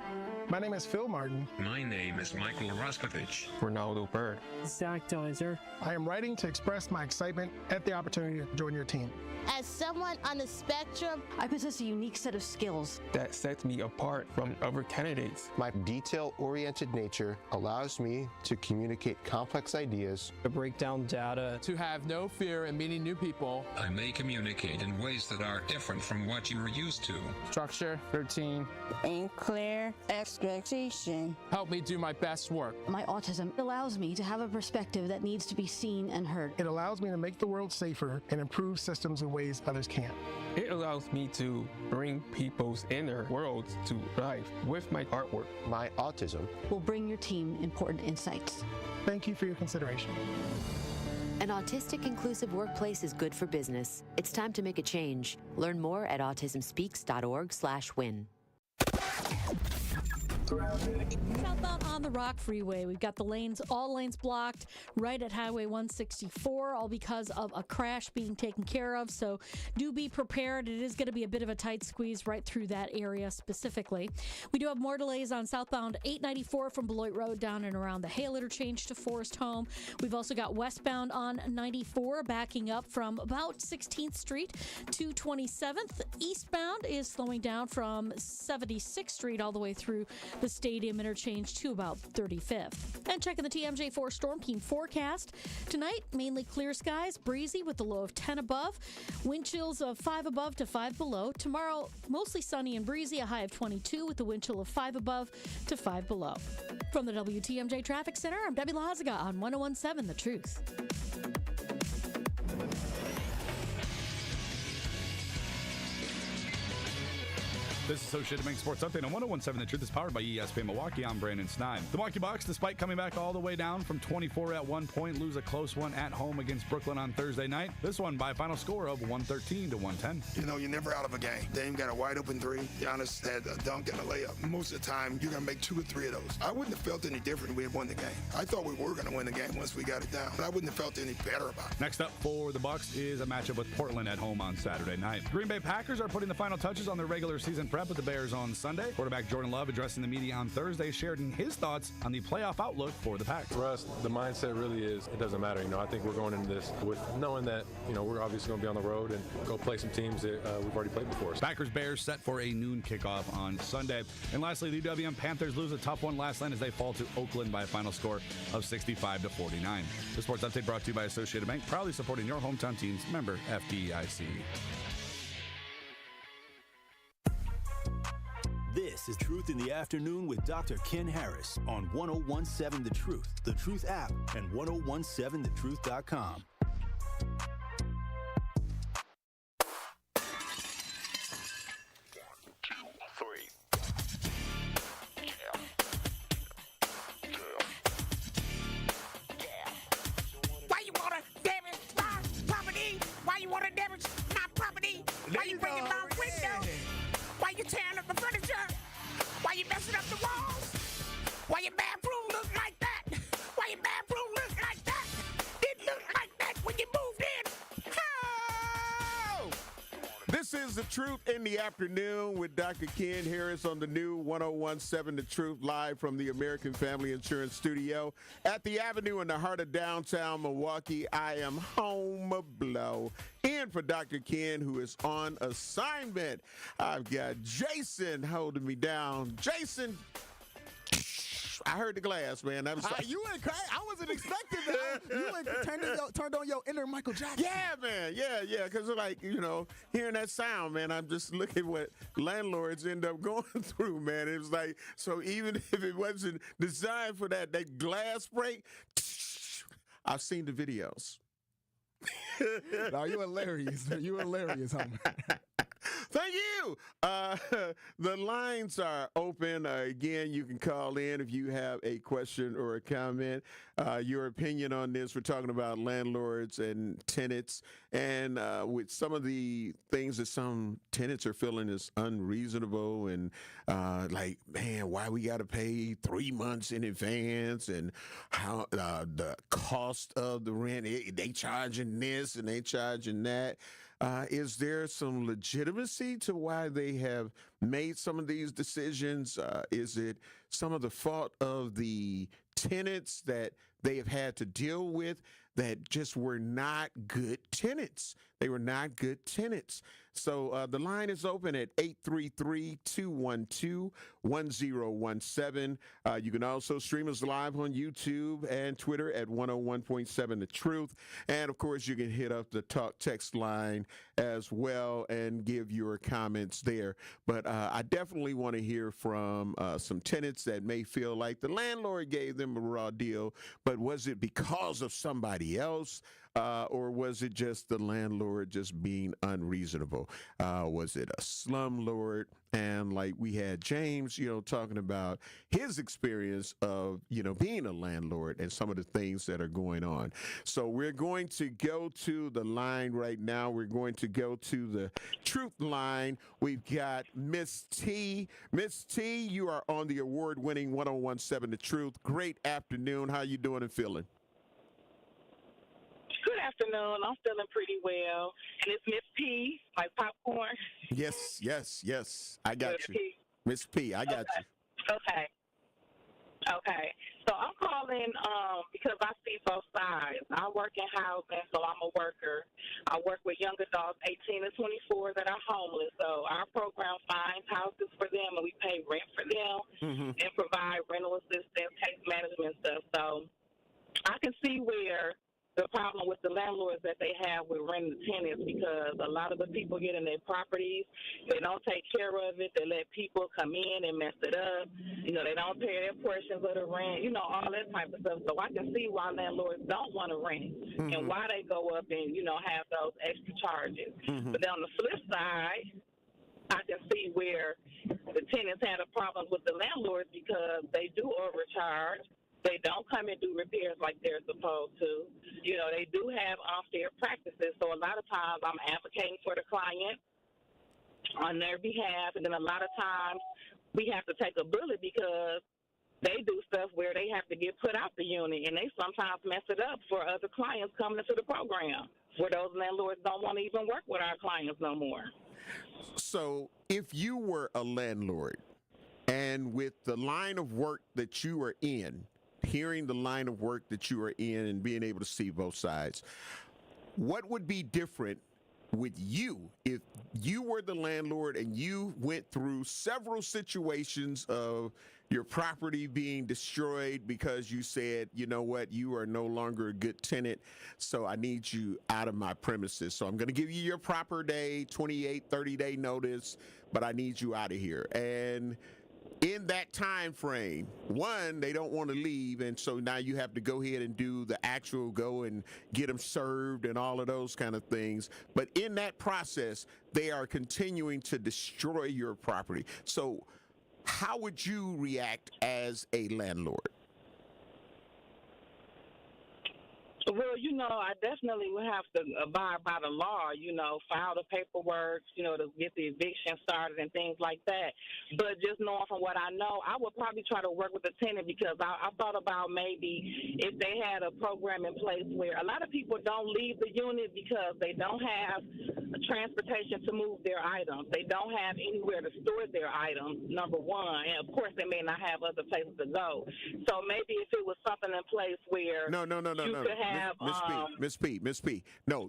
my name is Phil Martin. My name is Michael Roskovich. Ronaldo Bird. Zach Dizer. I am writing to express my excitement at the opportunity to join your team. As someone on the spectrum, I possess a unique set of skills that sets me apart from other candidates. My detail-oriented nature allows me to communicate complex ideas, to break down data, to have no fear in meeting new people. I may communicate in ways that are different from what you are used to. Structure, routine, and clear expectation. Help me do my best work. My autism allows me to have a perspective that needs to be seen and heard. It allows me to make the world safer and improve systems in ways others can't. It allows me to bring people's inner worlds to life with my artwork. My autism will bring your team important insights. Thank you for your consideration. An autistic inclusive workplace is good for business. It's time to make a change. Learn more at autismspeaks.org/win. Southbound on the Rock Freeway, we've got all lanes blocked right at Highway 164, all because of a crash being taken care of. So do be prepared. It is going to be a bit of a tight squeeze right through that area specifically. We do have more delays on southbound 894 from Beloit Road down and around the Hale interchange to Forest Home. We've also got westbound on 94 backing up from about 16th Street to 27th. Eastbound is slowing down from 76th Street all the way through the Stadium interchange to about 35th. And checking the TMJ4 Storm Team forecast. Tonight, mainly clear skies, breezy with the low of 10 above. Wind chills of 5 above to 5 below. Tomorrow, mostly sunny and breezy, a high of 22 with the wind chill of 5 above to 5 below. From the WTMJ Traffic Center, I'm Debbie Lahazaga on 101.7 The Truth. This is Associated Bank Sports Update on 101.7 The Truth is powered by ESPN Milwaukee. I'm Brandon Snide. The Milwaukee Bucks, despite coming back all the way down from 24 at one point, lose a close one at home against Brooklyn on Thursday night. This one by a final score of 113-110. You know, you're never out of a game. Dame got a wide open three. Giannis had a dunk and a layup. Most of the time, you're going to make 2 or 3 of those. I wouldn't have felt any different if we had won the game. I thought we were going to win the game once we got it down, but I wouldn't have felt any better about it. Next up for the Bucks is a matchup with Portland at home on Saturday night. Green Bay Packers are putting the final touches on their regular season prep with the Bears on Sunday. Quarterback Jordan Love, addressing the media on Thursday, shared his thoughts on the playoff outlook for the Pack. For us, the mindset really is, it doesn't matter. I think we're going into this with knowing that, we're obviously going to be on the road and go play some teams that we've already played before. Packers-Bears set for a noon kickoff on Sunday. And lastly, the UWM Panthers lose a tough one last night as they fall to Oakland by a final score of 65-49. The Sports Update brought to you by Associated Bank, proudly supporting your hometown teams, member FDIC. This is Truth in the Afternoon with Dr. Ken Harris on 101.7 The Truth, The Truth app, and 1017thetruth.com. Why you want to damage my property? Why you want to damage my property? Why you breaking my window? tearing up the furniture? Why you messing up the walls? Why your bathroom look like that? Why your bathroom look like that? Didn't look like that when you moved in. Oh! This is The Truth in the Afternoon with Dr. Ken Harris on the new 1017 The Truth, live from the American Family Insurance Studio at the Avenue in the heart of downtown Milwaukee. I am home blow. In for Dr. Ken, who is on assignment. I've got Jason holding me down. Jason, I heard the glass, man. That was you went crazy. I wasn't expecting that. You went turned on your inner Michael Jackson. Yeah, man. Yeah. Because, like, hearing that sound, man, I'm just looking what landlords end up going through, man. It was like, so even if it wasn't designed for that glass break, I've seen the videos. No, you're hilarious. You're hilarious, homie. Thank you. The lines are open. Again, you can call in if you have a question or a comment. Your opinion on this. We're talking about landlords and tenants, and with some of the things that some tenants are feeling is unreasonable, and like, man, why we got to pay 3 months in advance, and how the cost of the rent, they charging this and they charging that. Is there some legitimacy to why they have made some of these decisions? Is it some of the fault of the tenants that they have had to deal with that just were not good tenants? They were not good tenants. So the line is open at 833-212-1017. You can also stream us live on YouTube and Twitter at 101.7 The Truth. And, of course, you can hit up the talk text line as well and give your comments there. But I definitely want to hear from some tenants that may feel like the landlord gave them a raw deal, but was it because of somebody else? Or was it just the landlord just being unreasonable? Was it a slumlord? And like we had James, talking about his experience of, being a landlord and some of the things that are going on. So we're going to go to the line right now. We're going to go to the truth line. We've got Miss T. Miss T, you are on the award-winning 1017 The Truth. Great afternoon. How you doing and feeling? Good afternoon. I'm feeling pretty well. And it's Miss P, like popcorn. Yes. I got you. Miss P, I got you. Okay. So I'm calling because I see both sides. I work in housing, so I'm a worker. I work with young adults, 18 to 24, that are homeless. So our program finds houses for them, and we pay rent for them and provide rental assistance, case management stuff. So I can see where the problem with the landlords that they have with renting tenants, because a lot of the people get in their properties, they don't take care of it, they let people come in and mess it up, they don't pay their portions of the rent, all that type of stuff. So I can see why landlords don't want to rent and why they go up and, have those extra charges. But then on the flip side, I can see where the tenants had a problem with the landlords because they do overcharge. They don't come and do repairs like they're supposed to. They do have unfair practices. So a lot of times I'm advocating for the client on their behalf. And then a lot of times we have to take a bullet because they do stuff where they have to get put out the unit. And they sometimes mess it up for other clients coming into the program, where those landlords don't want to even work with our clients no more. So if you were a landlord and with the line of work that you are in, hearing the line of work that you are in and being able to see both sides, what would be different with you if you were the landlord and you went through several situations of your property being destroyed because you said, you know what, you are no longer a good tenant, so I need you out of my premises. So I'm going to give you your proper day, 28, 30-day notice, but I need you out of here. And in that time frame, one, they don't want to leave, and so now you have to go ahead and do the actual go and get them served and all of those kind of things. But in that process, they are continuing to destroy your property. So how would you react as a landlord? Well, I definitely would have to abide by the law, file the paperwork, to get the eviction started and things like that. But just knowing from what I know, I would probably try to work with the tenant because I thought about maybe if they had a program in place where a lot of people don't leave the unit because they don't have transportation to move their items. They don't have anywhere to store their items, number one. And, of course, they may not have other places to go. So maybe if it was something in place where No. you could have... Miss P. No,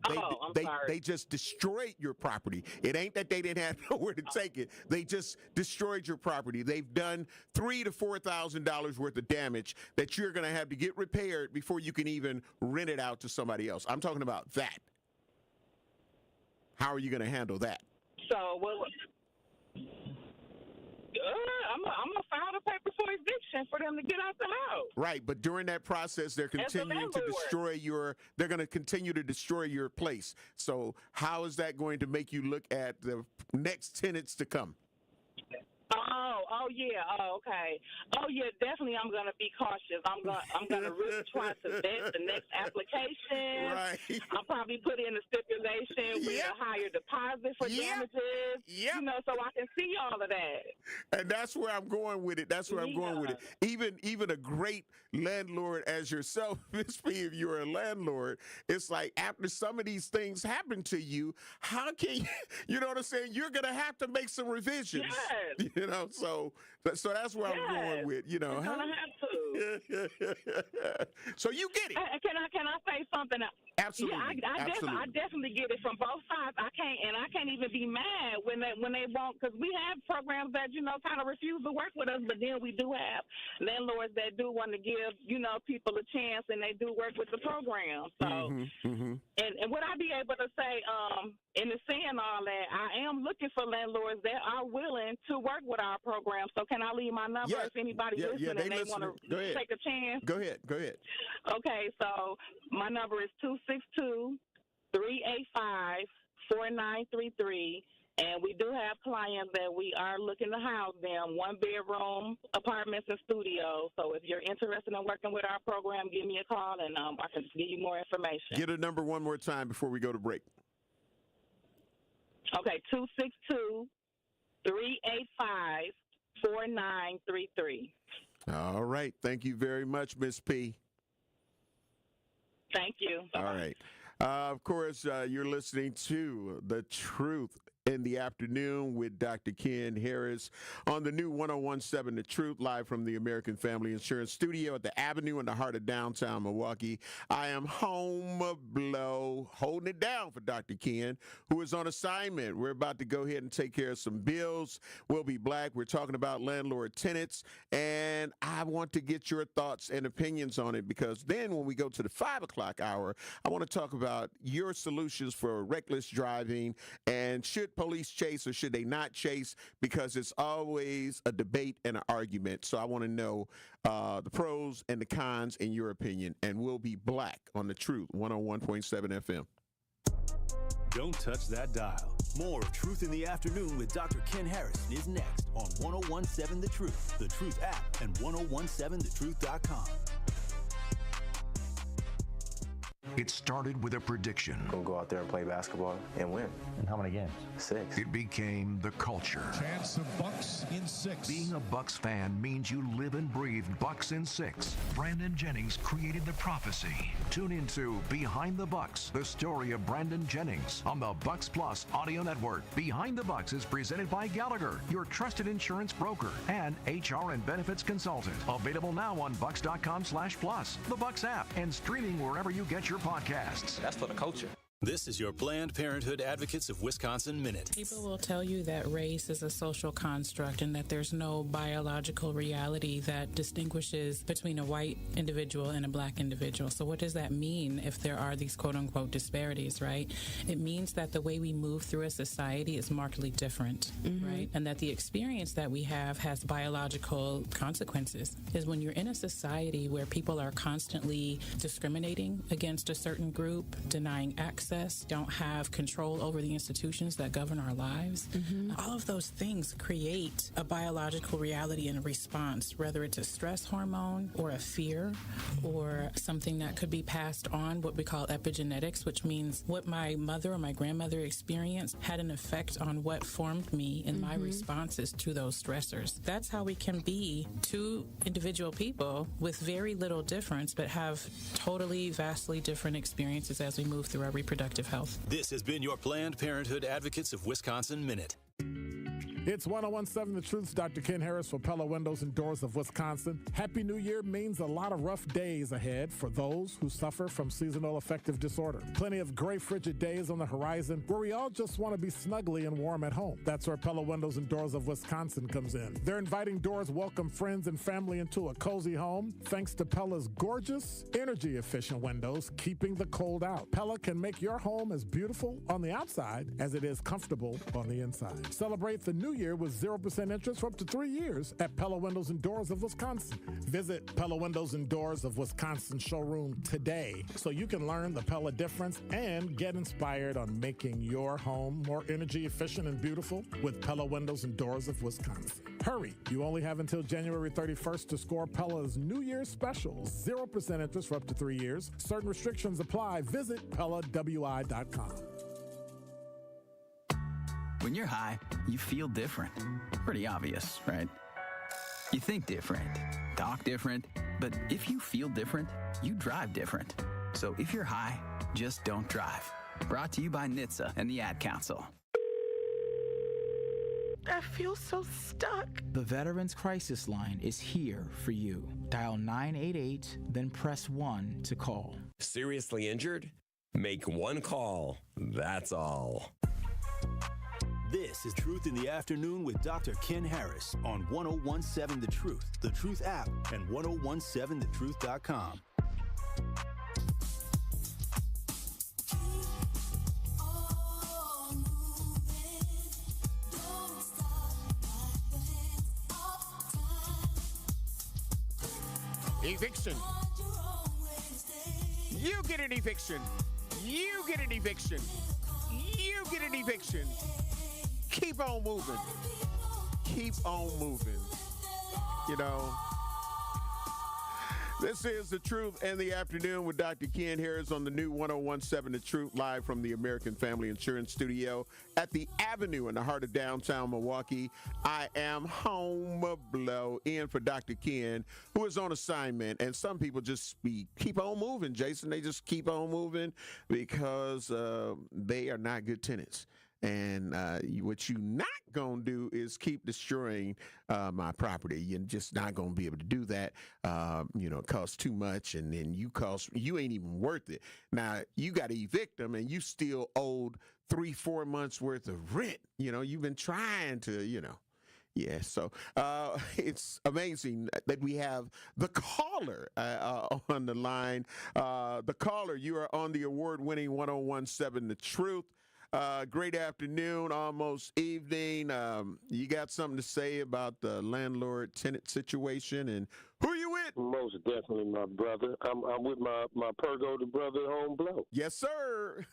they just destroyed your property. It ain't that they didn't have nowhere to take it. They just destroyed your property. They've done $3,000 to $4,000 worth of damage that you're going to have to get repaired before you can even rent it out to somebody else. I'm talking about that. How are you going to handle that? So, I'm gonna file the paper for eviction for them to get out the house. Right, but during that process, they're continuing to destroy they're going to continue to destroy your place. So how is that going to make you look at the next tenants to come? Okay. Definitely I'm gonna be cautious. I'm gonna really try to vet the next application. Right. I'll probably put in a stipulation with a higher deposit for damages. So I can see all of that. And that's where I'm going with it. Even a great landlord as yourself, Miss P, if you're a landlord, it's like after some of these things happen to you, how can you know what I'm saying? You're gonna have to make some revisions. Yes. So that's where I'm going with, I'm gonna have to. So you get it. Can I say something? Absolutely. Yeah, I definitely get it from both sides. I can't even be mad when they won't, because we have programs that kind of refuse to work with us, but then we do have landlords that do want to give people a chance, and they do work with the program. So and would I be able to say in saying all that, I am looking for landlords that are willing to work with our program. So can I leave my number if anybody listening and they want to take a chance? Go ahead. Okay, so my number is 262-385-4933. And we do have clients that we are looking to house them, 1-bedroom apartments and studios. So if you're interested in working with our program, give me a call and I can give you more information. Get a number one more time before we go to break. Okay, 262-385-4933. All right. Thank you very much, Miss P. Thank you. Bye-bye. All right. Of course, you're listening to The Truth in the Afternoon with Dr. Ken Harris on the new 101.7 The Truth, live from the American Family Insurance Studio at the Avenue in the heart of downtown Milwaukee. I am home below, holding it down for Dr. Ken, who is on assignment. We're about to go ahead and take care of some bills. We'll be black. We're talking about landlord tenants, and I want to get your thoughts and opinions on it, because then when we go to the 5 o'clock hour, I want to talk about your solutions for reckless driving, and should police chase or should they not chase, because it's always a debate and an argument. So I want to know the pros and the cons in your opinion, and we'll be black on The Truth, 101.7 FM. Don't touch that dial. More of Truth in the Afternoon with Dr. Ken Harrison is next on 101.7 The Truth, The Truth app, and 1017thetruth.com. It started with a prediction. Go out there and play basketball and win. And how many games? 6. It became the culture. Chance of Bucks in 6. Being a Bucks fan means you live and breathe Bucks in 6. Brandon Jennings created the prophecy. Tune into Behind the Bucks, the story of Brandon Jennings on the Bucks Plus audio network. Behind the Bucks is presented by Gallagher, your trusted insurance broker and HR and benefits consultant. Available now on bucks.com/plus, the Bucks app, and streaming wherever you get your podcasts. That's for the culture. This is your Planned Parenthood Advocates of Wisconsin Minute. People will tell you that race is a social construct and that there's no biological reality that distinguishes between a white individual and a black individual. So what does that mean if there are these quote-unquote disparities, right? It means that the way we move through a society is markedly different, right? And that the experience that we have has biological consequences. Is when you're in a society where people are constantly discriminating against a certain group, denying access, access, don't have control over the institutions that govern our lives. All of those things create a biological reality and a response, whether it's a stress hormone or a fear or something that could be passed on, what we call epigenetics, which means what my mother or my grandmother experienced had an effect on what formed me in my responses to those stressors. That's how we can be two individual people with very little difference, but have totally, vastly different experiences as we move through our reproductive health. This has been your Planned Parenthood Advocates of Wisconsin Minute. It's 1017 The Truth's Dr. Ken Harris for Pella Windows and Doors of Wisconsin. Happy New Year means a lot of rough days ahead for those who suffer from seasonal affective disorder. Plenty of gray, frigid days on the horizon where we all just want to be snugly and warm at home. That's where Pella Windows and Doors of Wisconsin comes in. Their inviting doors welcome friends and family into a cozy home thanks to Pella's gorgeous, energy-efficient windows, keeping the cold out. Pella can make your home as beautiful on the outside as it is comfortable on the inside. Celebrate the new year with 0% interest for up to 3 years at Pella Windows and Doors of Wisconsin. Visit Pella Windows and Doors of Wisconsin showroom today so you can learn the Pella difference and get inspired on making your home more energy efficient and beautiful with Pella Windows and Doors of Wisconsin. Hurry, you only have until January 31st to score Pella's New Year's special. 0% interest for up to 3 years. Certain restrictions apply. Visit PellaWI.com. When you're high, you feel different. Pretty obvious, right? You think different, talk different, but if you feel different, you drive different. So if you're high, just don't drive. Brought to you by NHTSA and the Ad Council. I feel so stuck. The Veterans Crisis Line is here for you. Dial 988, then press 1 to call. Seriously injured? Make one call. That's all. This is Truth in the Afternoon with Dr. Ken Harris on 1017 The Truth app, and 1017thetruth.com. Eviction. You get an eviction. You get an eviction. You get an eviction. Keep on moving. Keep on moving. You know, this is The Truth in the Afternoon with Dr. Ken Harris on the new 1017 The Truth, live from the American Family Insurance Studio at the Avenue in the heart of downtown Milwaukee. I am home below in for Dr. Ken, who is on assignment. And some people just keep on moving, Jason. They just keep on moving because they are not good tenants. And what you're not going to do is keep destroying my property. You're just not going to be able to do that. It costs too much, and then you ain't even worth it. Now, you got to evict them, and you still owed 3-4 months worth of rent. You've been trying to, Yeah, so it's amazing that we have the caller on the line. The caller, you are on the award-winning 1017 The Truth. Great afternoon, almost evening. You got something to say about the landlord-tenant situation, and who are you with? Most definitely, my brother. I'm with my Pergo brother, home blow. Yes, sir.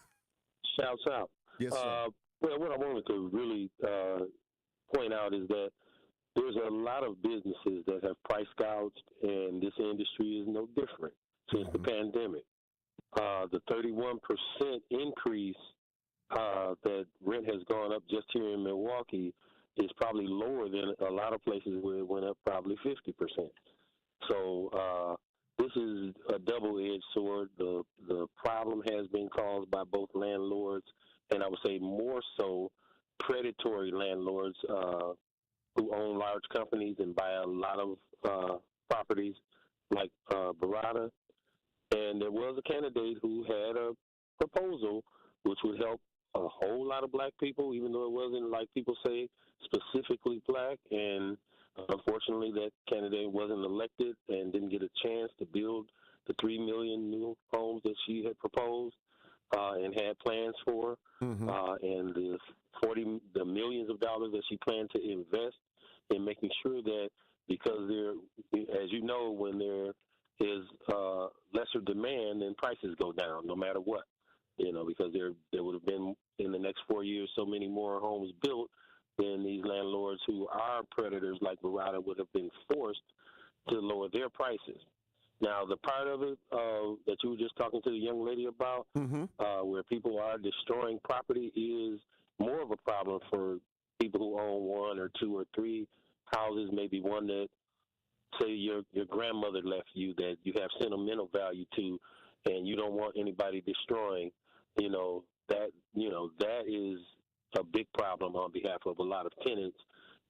Shouts out. Yes, sir. Well, what I wanted to really point out is that there's a lot of businesses that have price gouged, and this industry is no different since the pandemic. The 31% increase that rent has gone up just here in Milwaukee is probably lower than a lot of places where it went up probably 50%. So this is a double-edged sword. The problem has been caused by both landlords, and I would say more so predatory landlords who own large companies and buy a lot of properties like Barada. And there was a candidate who had a proposal which would help a whole lot of black people, even though it wasn't, like people say, specifically black. And unfortunately, that candidate wasn't elected and didn't get a chance to build the 3 million new homes that she had proposed and had plans for, and the millions of dollars that she planned to invest in making sure that, because there, as you know, when there is lesser demand, then prices go down no matter what. because there would have been in the next 4 years so many more homes built, then these landlords who are predators like Barada would have been forced to lower their prices. Now, the part of it that you were just talking to the young lady about, where people are destroying property, is more of a problem for people who own 1 or 2 or 3 houses, maybe one that, say, your grandmother left you that you have sentimental value to, and you don't want anybody destroying. That is a big problem on behalf of a lot of tenants.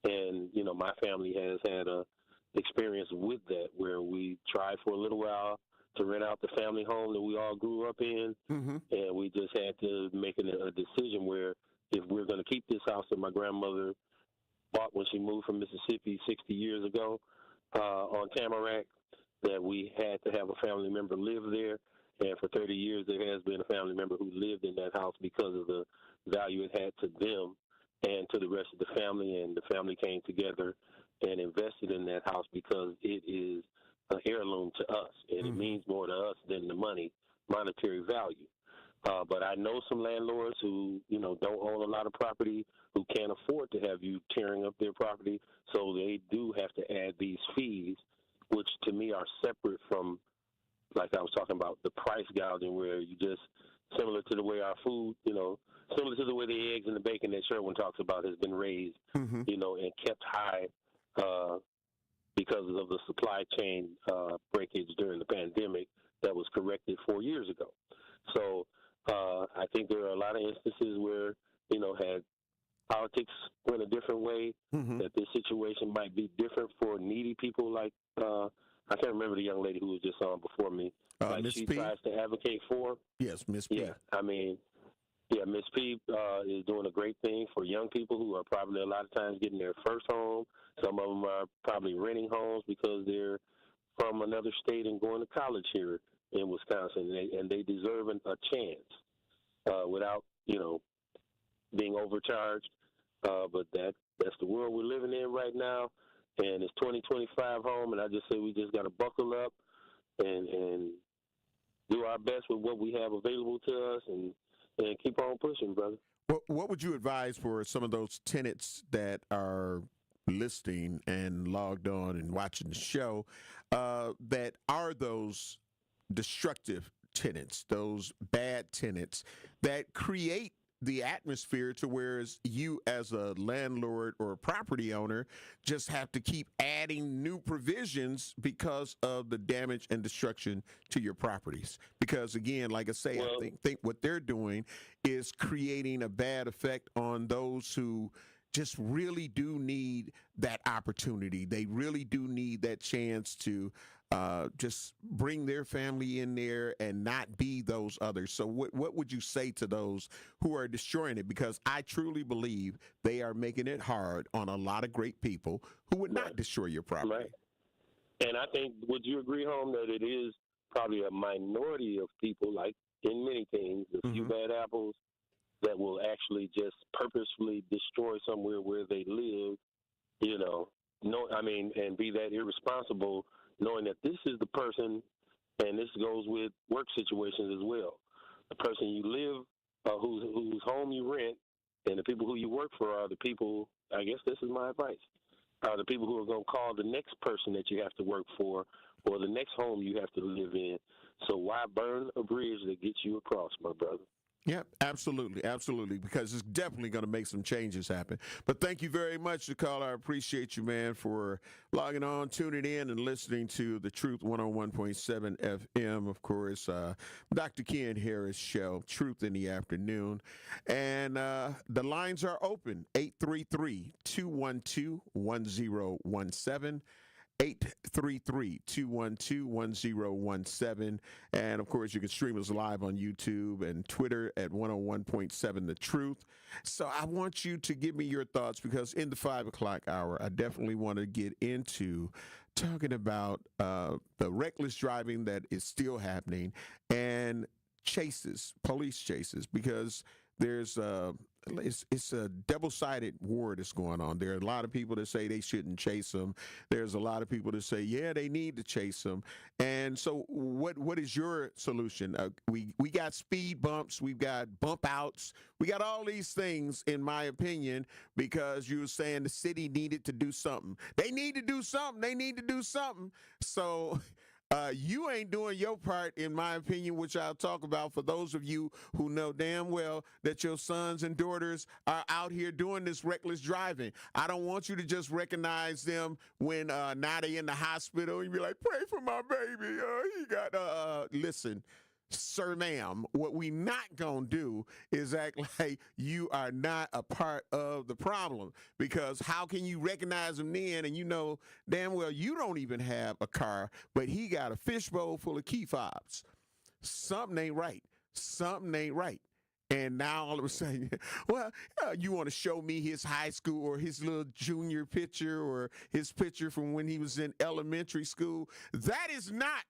And, my family has had a experience with that where we tried for a little while to rent out the family home that we all grew up in. And we just had to make a decision where if we're going to keep this house that my grandmother bought when she moved from Mississippi 60 years ago on Tamarack, that we had to have a family member live there. And for 30 years, there has been a family member who lived in that house because of the value it had to them and to the rest of the family. And the family came together and invested in that house because it is an heirloom to us, and it means more to us than the monetary value. But I know some landlords who, don't own a lot of property, who can't afford to have you tearing up their property, so they do have to add these fees, which to me are separate from, like I was talking about, the price gouging, where you just, similar to the way our food, similar to the way the eggs and the bacon that Sherwin talks about has been raised, and kept high because of the supply chain breakage during the pandemic that was corrected 4 years ago. So I think there are a lot of instances where, had politics went a different way, that this situation might be different for needy people like, I can't remember the young lady who was just on before me. Like Miss she P? tries to advocate for. Yes, Miss P. Yeah, Miss P is doing a great thing for young people who are probably a lot of times getting their first home. Some of them are probably renting homes because they're from another state and going to college here in Wisconsin, and they deserve a chance without, being overcharged. But that's the world we're living in right now, and it's 2025 home, and I just say we just got to buckle up and do our best with what we have available to us and keep on pushing, brother. What would you advise for some of those tenants that are listening and logged on and watching the show that are those destructive tenants, those bad tenants that create the atmosphere to whereas you as a landlord or a property owner just have to keep adding new provisions because of the damage and destruction to your properties? Because again, like I say, I think what they're doing is creating a bad effect on those who just really do need that opportunity. They really do need that chance to just bring their family in there and not be those others. So what would you say to those who are destroying it? Because I truly believe they are making it hard on a lot of great people who would not destroy your property. Right. And I think, would you agree, Home, that it is probably a minority of people, like in many things, a few bad apples, that will actually just purposefully destroy somewhere where they live, and be that irresponsible, knowing that this is the person, and this goes with work situations as well. The person you live, whose home you rent, and the people who you work for are the people, I guess this is my advice, are the people who are going to call the next person that you have to work for or the next home you have to live in. So why burn a bridge that gets you across, my brother? Yeah, absolutely, because it's definitely going to make some changes happen. But thank you very much, caller. I appreciate you, man, for logging on, tuning in, and listening to The Truth 101.7 FM. Of course, Dr. Ken Harris Show, Truth in the Afternoon. And the lines are open, 833-212-1017. 833-212-1017. And, of course, you can stream us live on YouTube and Twitter at 101.7 The Truth. So I want you to give me your thoughts because in the 5 o'clock hour, I definitely want to get into talking about the reckless driving that is still happening and police chases, because there's it's a double-sided war that's going on. There are a lot of people that say they shouldn't chase them. There's a lot of people that say, yeah, they need to chase them. And so what is your solution? We got speed bumps. We've got bump outs. We got all these things, in my opinion, because you were saying the city needed to do something. They need to do something. They need to do something. So you ain't doing your part, in my opinion, which I'll talk about for those of you who know damn well that your sons and daughters are out here doing this reckless driving. I don't want you to just recognize them when now they in the hospital and you be like, pray for my baby. He got, listen, sir, ma'am, what we not going to do is act like you are not a part of the problem, because how can you recognize him then and you know damn well you don't even have a car, but he got a fishbowl full of key fobs. Something ain't right. Something ain't right. And now all of a sudden, well, you want to show me his high school or his little junior picture or his picture from when he was in elementary school. That is not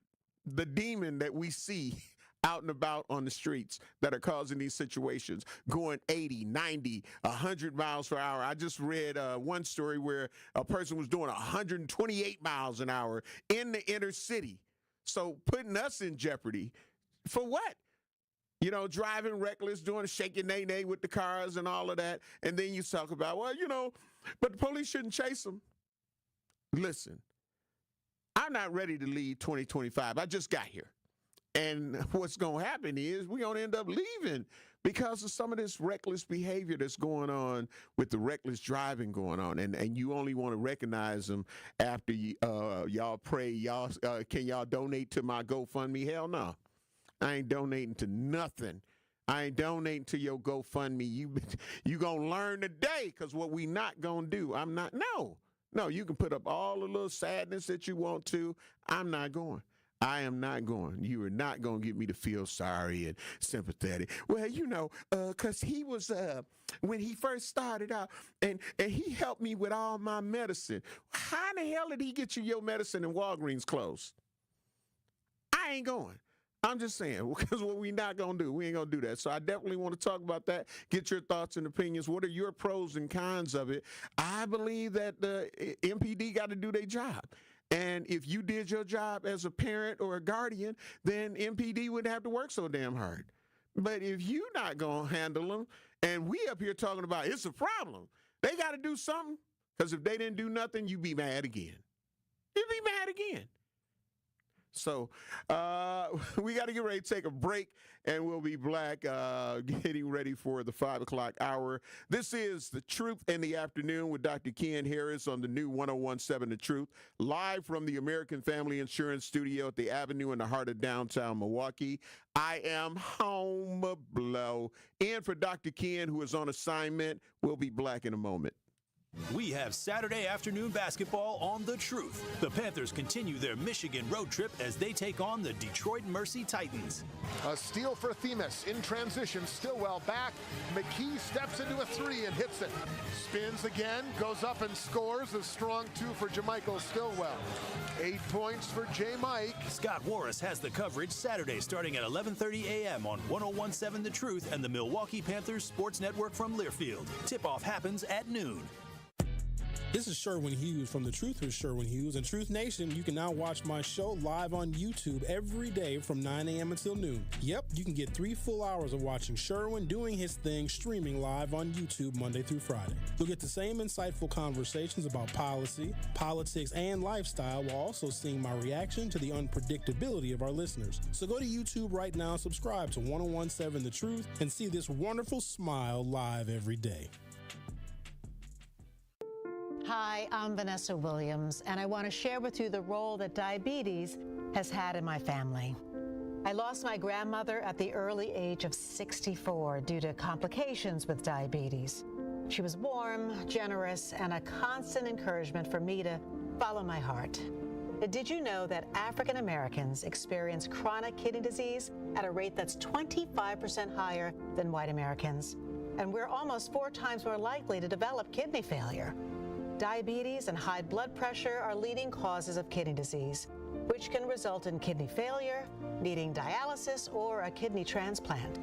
the demon that we see out and about on the streets that are causing these situations, going 80, 90, 100 miles per hour. I just read one story where a person was doing 128 miles an hour in the inner city. So putting us in jeopardy for what? You know, driving reckless, doing a shaking nay-nay with the cars and all of that. And then you talk about, well, you know, but the police shouldn't chase them. Listen, I'm not ready to leave 2025. I just got here. And what's going to happen is we're going to end up leaving because of some of this reckless behavior that's going on with the reckless driving going on. And you only want to recognize them after y'all pray. Can y'all donate to my GoFundMe? Hell no. I ain't donating to nothing. I ain't donating to your GoFundMe. You going to learn today, because what we not going to do, No, you can put up all the little sadness that you want to. I'm not going. I am not going. You are not going to get me to feel sorry and sympathetic. Well, you know, because he was, when he first started out, and he helped me with all my medicine. How in the hell did he get you your medicine and Walgreens closed? I ain't going. I'm just saying, because what we not going to do, we ain't going to do that. So I definitely want to talk about that, get your thoughts and opinions. What are your pros and cons of it? I believe that the MPD got to do their job. And if you did your job as a parent or a guardian, then MPD wouldn't have to work so damn hard. But if you not going to handle them, and we up here talking about it's a problem, they got to do something, because if they didn't do nothing, you'd be mad again. You'd be mad again. So we got to get ready to take a break, and we'll be back getting ready for the 5 o'clock hour. This is The Truth in the Afternoon with Dr. Ken Harris on the new 101.7 The Truth, live from the American Family Insurance Studio at the Avenue in the heart of downtown Milwaukee. I am home blow. In for Dr. Ken, who is on assignment. We'll be back in a moment. We have Saturday afternoon basketball on The Truth. The Panthers continue their Michigan road trip as they take on the Detroit Mercy Titans. A steal for Themis in transition. Stillwell back. McKee steps into a three and hits it. Spins again, goes up and scores. A strong two for Jamichael Stillwell. 8 points for J. Mike. Scott Warris has the coverage Saturday starting at 11:30 a.m. on 101.7 The Truth and the Milwaukee Panthers Sports Network from Learfield. Tip-off happens at noon. This is Sherwin Hughes from The Truth with Sherwin Hughes. And Truth Nation, you can now watch my show live on YouTube every day from 9 a.m. until noon. Yep, you can get 3 full hours of watching Sherwin doing his thing streaming live on YouTube Monday through Friday. You'll get the same insightful conversations about policy, politics, and lifestyle while also seeing my reaction to the unpredictability of our listeners. So go to YouTube right now, subscribe to 101.7 The Truth, and see this wonderful smile live every day. Hi, I'm Vanessa Williams, and I want to share with you the role that diabetes has had in my family. I lost my grandmother at the early age of 64 due to complications with diabetes. She was warm, generous, and a constant encouragement for me to follow my heart. Did you know that African Americans experience chronic kidney disease at a rate that's 25% higher than white Americans? And we're almost 4 times more likely to develop kidney failure. Diabetes and high blood pressure are leading causes of kidney disease, which can result in kidney failure, needing dialysis, or a kidney transplant.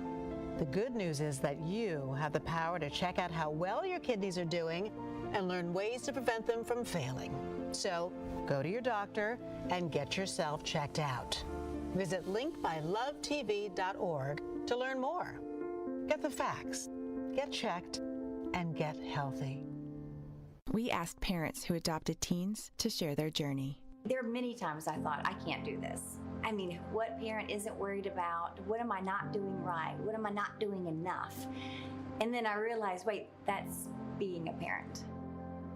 The good news is that you have the power to check out how well your kidneys are doing and learn ways to prevent them from failing. So go to your doctor and get yourself checked out. Visit linkbylovetv.org to learn more. Get the facts, get checked, and get healthy. We asked parents who adopted teens to share their journey. There are many times I thought, I can't do this. I mean, what parent isn't worried about? What am I not doing right? What am I not doing enough? And then I realized, wait, that's being a parent.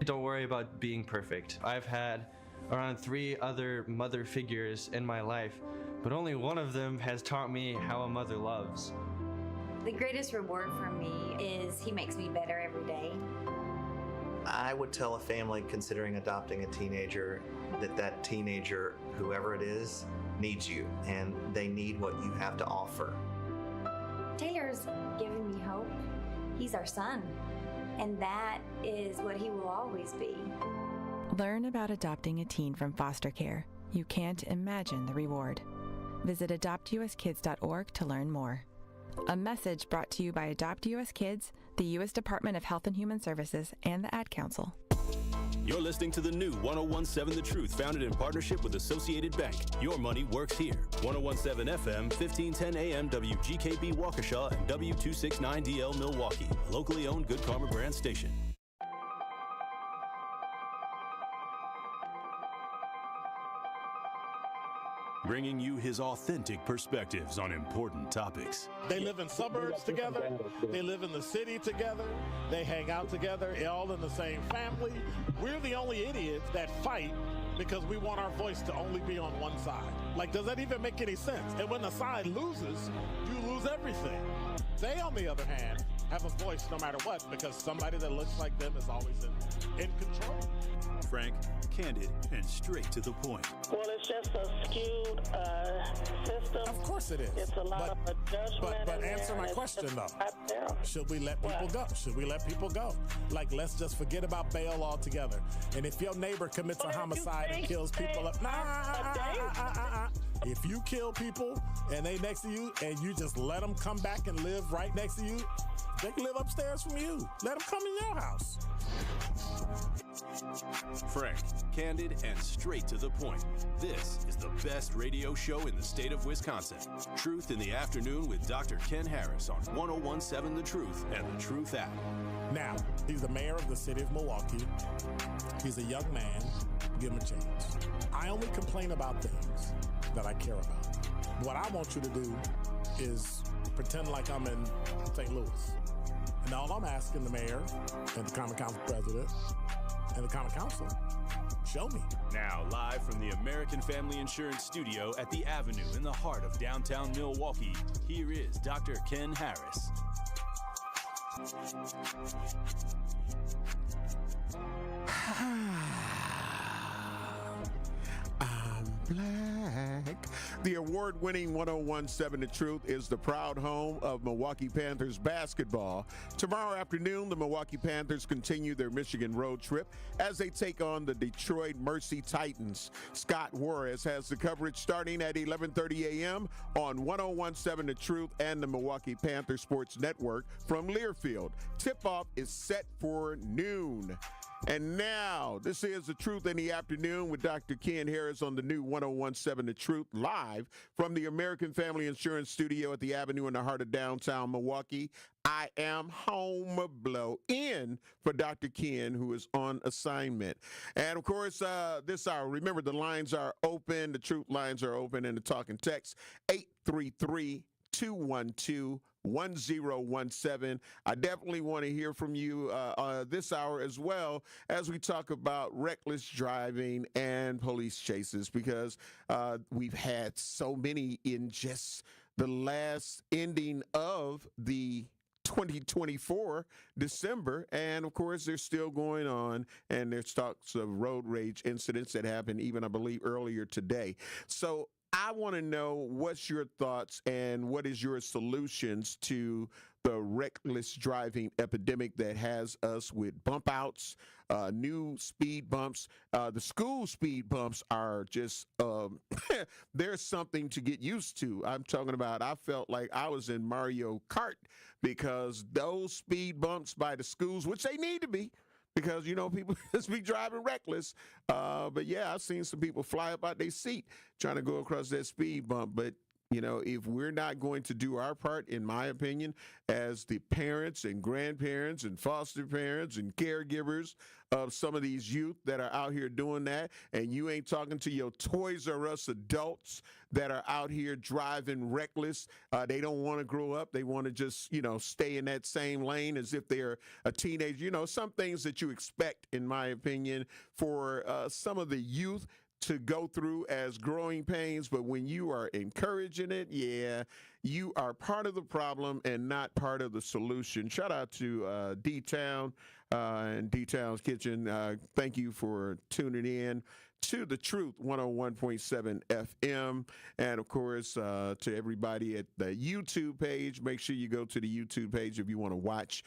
Don't worry about being perfect. I've had around 3 other mother figures in my life, but only one of them has taught me how a mother loves. The greatest reward for me is he makes me better every day. I would tell a family considering adopting a teenager that that teenager, whoever it is, needs you, and they need what you have to offer. Taylor's given me hope. He's our son, and that is what he will always be. Learn about adopting a teen from foster care. You can't imagine the reward. Visit adoptuskids.org to learn more. A message brought to you by Adopt US Kids, the U.S. Department of Health and Human Services, and the Ad Council. You're listening to the new 1017 The Truth, founded in partnership with Associated Bank. Your money works here. 1017 FM, 1510 AM, WGKB Waukesha, and W269DL Milwaukee. Locally owned Good Karma brand station. Bringing you his authentic perspectives on important topics. They live in suburbs together. They live in the city together. They hang out together, all in the same family. We're the only idiots that fight because we want our voice to only be on one side. Like, does that even make any sense? And when the side loses, you lose everything. They, on the other hand, have a voice no matter what because somebody that looks like them is always in control. Frank, candid, and straight to the point. Well, it's just a skewed system. Of course it is. It's a lot of judgment. But answer my question, though. Should we let people go? Should we let people go? Like, let's just forget about bail altogether. And if your neighbor commits a homicide and kills people up, if you kill people and they next to you and you just let them come back and live right next to you, they can live upstairs from you. Let them come in your house. Frank, candid, and straight to the point. This is the best radio show in the state of Wisconsin. Truth in the Afternoon with Dr. Ken Harris on 1017 The Truth and The Truth app. Now, he's the mayor of the city of Milwaukee. He's a young man. Give him a chance. I only complain about things that I care about. What I want you to do is pretend like I'm in St. Louis. And all I'm asking the mayor and the Common Council president and the Common Council, show me. Now, live from the American Family Insurance Studio at the Avenue in the heart of downtown Milwaukee, here is Dr. Ken Harris. I'm black. The award-winning 1017 The Truth is the proud home of Milwaukee Panthers basketball. Tomorrow afternoon, the Milwaukee Panthers continue their Michigan road trip as they take on the Detroit Mercy Titans. Scott Juarez has the coverage starting at 11:30 a.m. on 1017 The Truth and the Milwaukee Panther Sports Network from Learfield. Tip-off is set for noon. And now, this is The Truth in the Afternoon with Dr. Ken Harris on the new 1017 The Truth, live from the American Family Insurance Studio at the Avenue in the heart of downtown Milwaukee. I am home blow in for Dr. Ken, who is on assignment. And, of course, this hour, remember, the lines are open. The Truth lines are open in the talking text, 833-212-1017. I definitely want to hear from you this hour as well as we talk about reckless driving and police chases, because we've had so many in just the last ending of the 2024 December, and of course they're still going on, and there's talks of road rage incidents that happened even, I believe, earlier today. So I want to know what's your thoughts and what is your solutions to the reckless driving epidemic that has us with bump outs, new speed bumps. The school speed bumps are just, there's something to get used to. I'm talking about, I felt like I was in Mario Kart because those speed bumps by the schools, which they need to be, because, you know, people just be driving reckless. But yeah, I've seen some people fly up out their seat trying to go across that speed bump. But, you know, if we're not going to do our part, in my opinion, as the parents and grandparents and foster parents and caregivers of some of these youth that are out here doing that, and you ain't talking to your Toys R Us adults that are out here driving reckless, they don't want to grow up. They want to just, you know, stay in that same lane as if they're a teenager. You know, some things that you expect, in my opinion, for some of the youth to go through as growing pains, but when you are encouraging it, yeah, you are part of the problem and not part of the solution. Shout out to D-Town and D-Town's Kitchen. Thank you for tuning in to The Truth 101.7 FM. And, of course, to everybody at the YouTube page, make sure you go to the YouTube page if you want to watch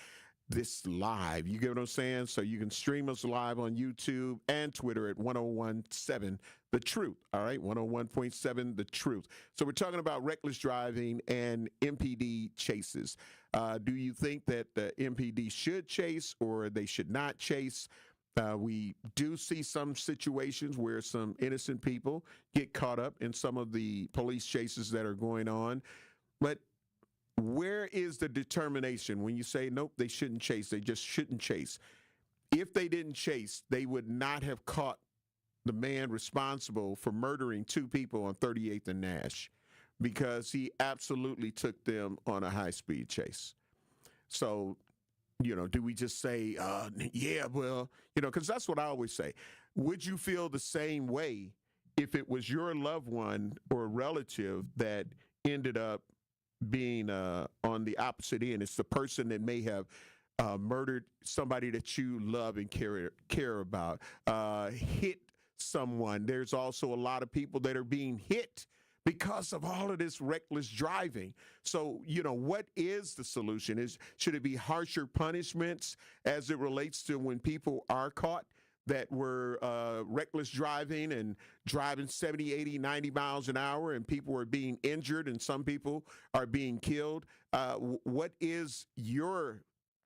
this live. You get what I'm saying? So you can stream us live on YouTube and Twitter at 101.7 The Truth. All right, 101.7 The Truth. So we're talking about reckless driving and MPD chases. Do you think that the MPD should chase or they should not chase? We do see some situations where some innocent people get caught up in some of the police chases that are going on. But where is the determination when you say, nope, they shouldn't chase, they just shouldn't chase? If they didn't chase, they would not have caught the man responsible for murdering 2 people on 38th and Nash, because he absolutely took them on a high-speed chase. So, you know, do we just say, yeah, well, you know, because that's what I always say. Would you feel the same way if it was your loved one or relative that ended up being on the opposite end? It's the person that may have murdered somebody that you love and care about, hit someone. There's also a lot of people that are being hit because of all of this reckless driving. So, you know, what is the solution? Should it be harsher punishments as it relates to when people are caught that were reckless driving and driving 70, 80, 90 miles an hour, and people are being injured and some people are being killed? What is your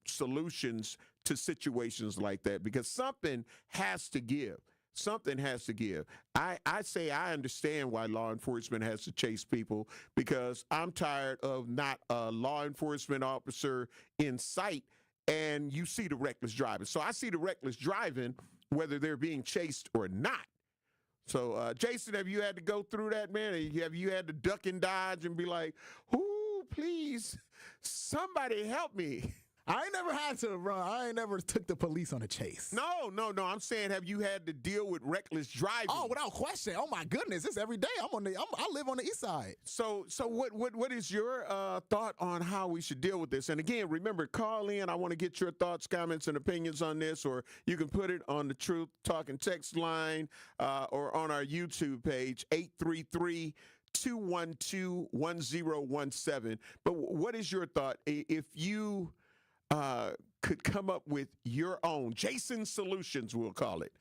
solutions to situations like that? Because something has to give. Something has to give. I say I understand why law enforcement has to chase people, because I'm tired of not a law enforcement officer in sight and you see the reckless driving. So I see the reckless driving whether they're being chased or not. So, Jason, have you had to go through that, man? Have you had to duck and dodge and be like, ooh, please, somebody help me? I ain't never had to run. I ain't never took the police on a chase. No. I'm saying, have you had to deal with reckless driving? Oh, without question. Oh my goodness, it's every day. I live on the east side. So what is your thought on how we should deal with this? And again, remember, call in. I want to get your thoughts, comments, and opinions on this, or you can put it on the Truth Talking text line or on our YouTube page, 833-212-1017. But what is your thought if you could come up with your own Jason solutions, we'll call it?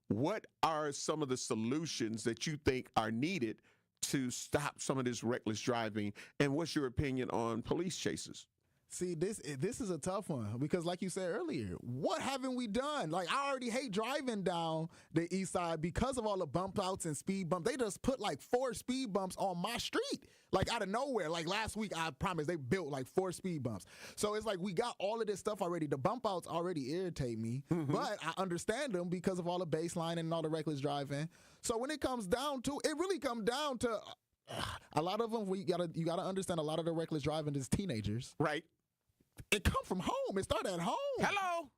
What are some of the solutions that you think are needed to stop some of this reckless driving? And what's your opinion on police chases? See, this is a tough one, because like you said earlier, what haven't we done? Like, I already hate driving down the east side because of all the bump outs and speed bumps. They just put like 4 speed bumps on my street, like out of nowhere. Like last week, I promise, they built like 4 speed bumps. So it's like we got all of this stuff already. The bump outs already irritate me, but I understand them because of all the baseline and all the reckless driving. So when it comes down to, it really comes down to a lot of them. You gotta understand, a lot of the reckless driving is teenagers, right? It come from home. It started at home. Hello.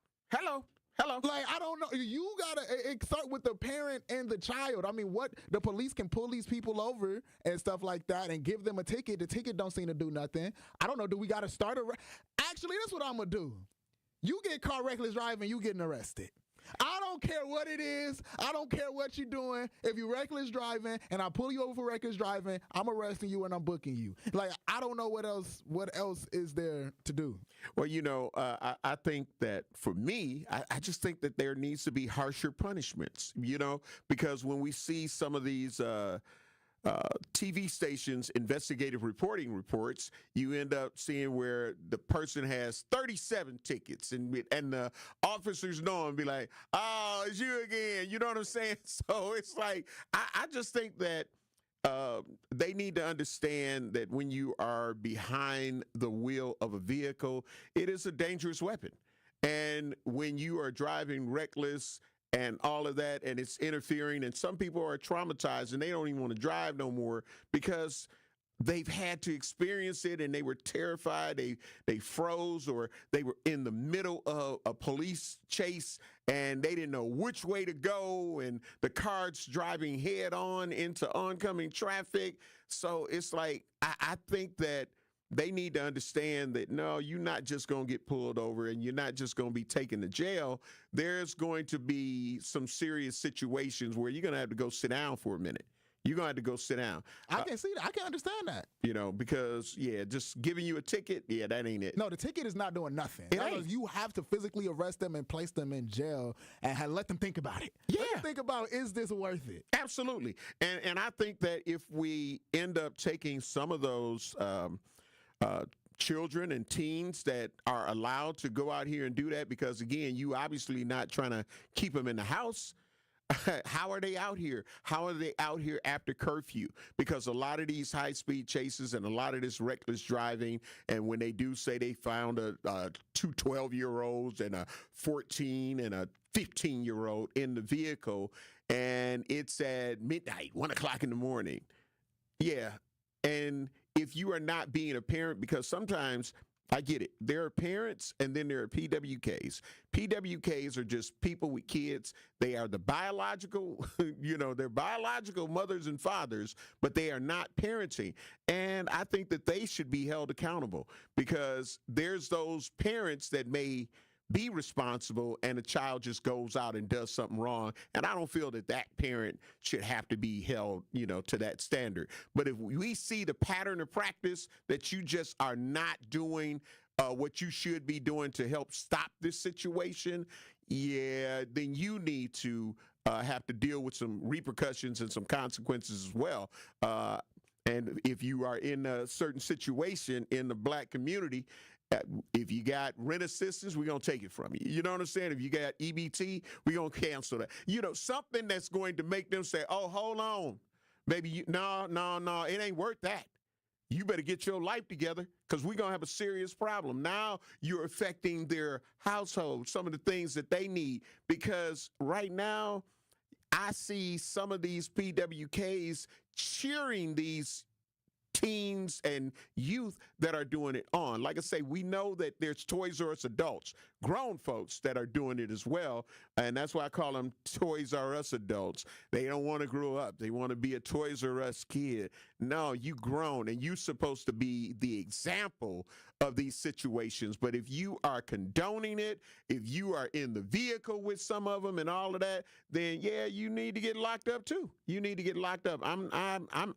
Like, I don't know. You gotta it start with the parent and the child. I mean, what the police can pull these people over and stuff like that and give them a ticket. The ticket don't seem to do nothing. I don't know. Do we gotta start actually? That's what I'm gonna do. You get caught reckless driving, you getting arrested. I don't don't care what it is. I don't care what you're doing. If you're reckless driving and I pull you over for reckless driving, I'm arresting you and I'm booking you. Like, I don't know what else is there to do. Well, I think that for me, I just think that there needs to be harsher punishments, because when we see some of these TV stations' investigative reporting reports, you end up seeing where the person has 37 tickets and the officers know and be like, oh, it's you again. You know what I'm saying? So it's like, I just think that they need to understand that when you are behind the wheel of a vehicle, it is a dangerous weapon. And when you are driving reckless and all of that, and it's interfering, and some people are traumatized and they don't even want to drive no more because they've had to experience it and they were terrified. They froze, or they were in the middle of a police chase and they didn't know which way to go, and the car's driving head on into oncoming traffic. So it's like, I think that they need to understand that, no, you're not just going to get pulled over and you're not just going to be taken to jail. There's going to be some serious situations where you're going to have to go sit down for a minute. You're going to have to go sit down. I can see that. I can understand that. Because, just giving you a ticket, that ain't it. No, the ticket is not doing nothing. You have to physically arrest them and place them in jail and let them think about it. Yeah. Let them think about, is this worth it? Absolutely. And I think that if we end up taking some of those children and teens that are allowed to go out here and do that, because again, you obviously not trying to keep them in the house. How are they out here? How are they out here after curfew? Because a lot of these high-speed chases and a lot of this reckless driving, and when they do say they found two 12-year-olds and a 14 and a 15-year-old in the vehicle, and it's at midnight, 1 o'clock in the morning. Yeah, and if you are not being a parent, because sometimes, I get it, there are parents and then there are PWKs. PWKs are just people with kids. They are the biological, they're biological mothers and fathers, but they are not parenting. And I think that they should be held accountable, because there's those parents that may be responsible and a child just goes out and does something wrong. And I don't feel that that parent should have to be held, to that standard. But if we see the pattern of practice that you just are not doing what you should be doing to help stop this situation, then you need to have to deal with some repercussions and some consequences as well. And if you are in a certain situation in the black community, if you got rent assistance, we're going to take it from you. You know what I'm saying? If you got EBT, we're going to cancel that. Something that's going to make them say, oh, hold on. Baby, no, it ain't worth that. You better get your life together, because we're going to have a serious problem. Now you're affecting their household, some of the things that they need, because right now I see some of these PWKs cheering these teens and youth that are doing it on. Like I say, we know that there's Toys R Us adults, grown folks that are doing it as well. And that's why I call them Toys R Us adults. They don't want to grow up. They want to be a Toys R Us kid. No, you grown and you're supposed to be the example of these situations. But if you are condoning it, if you are in the vehicle with some of them and all of that, then you need to get locked up too. You need to get locked up. I'm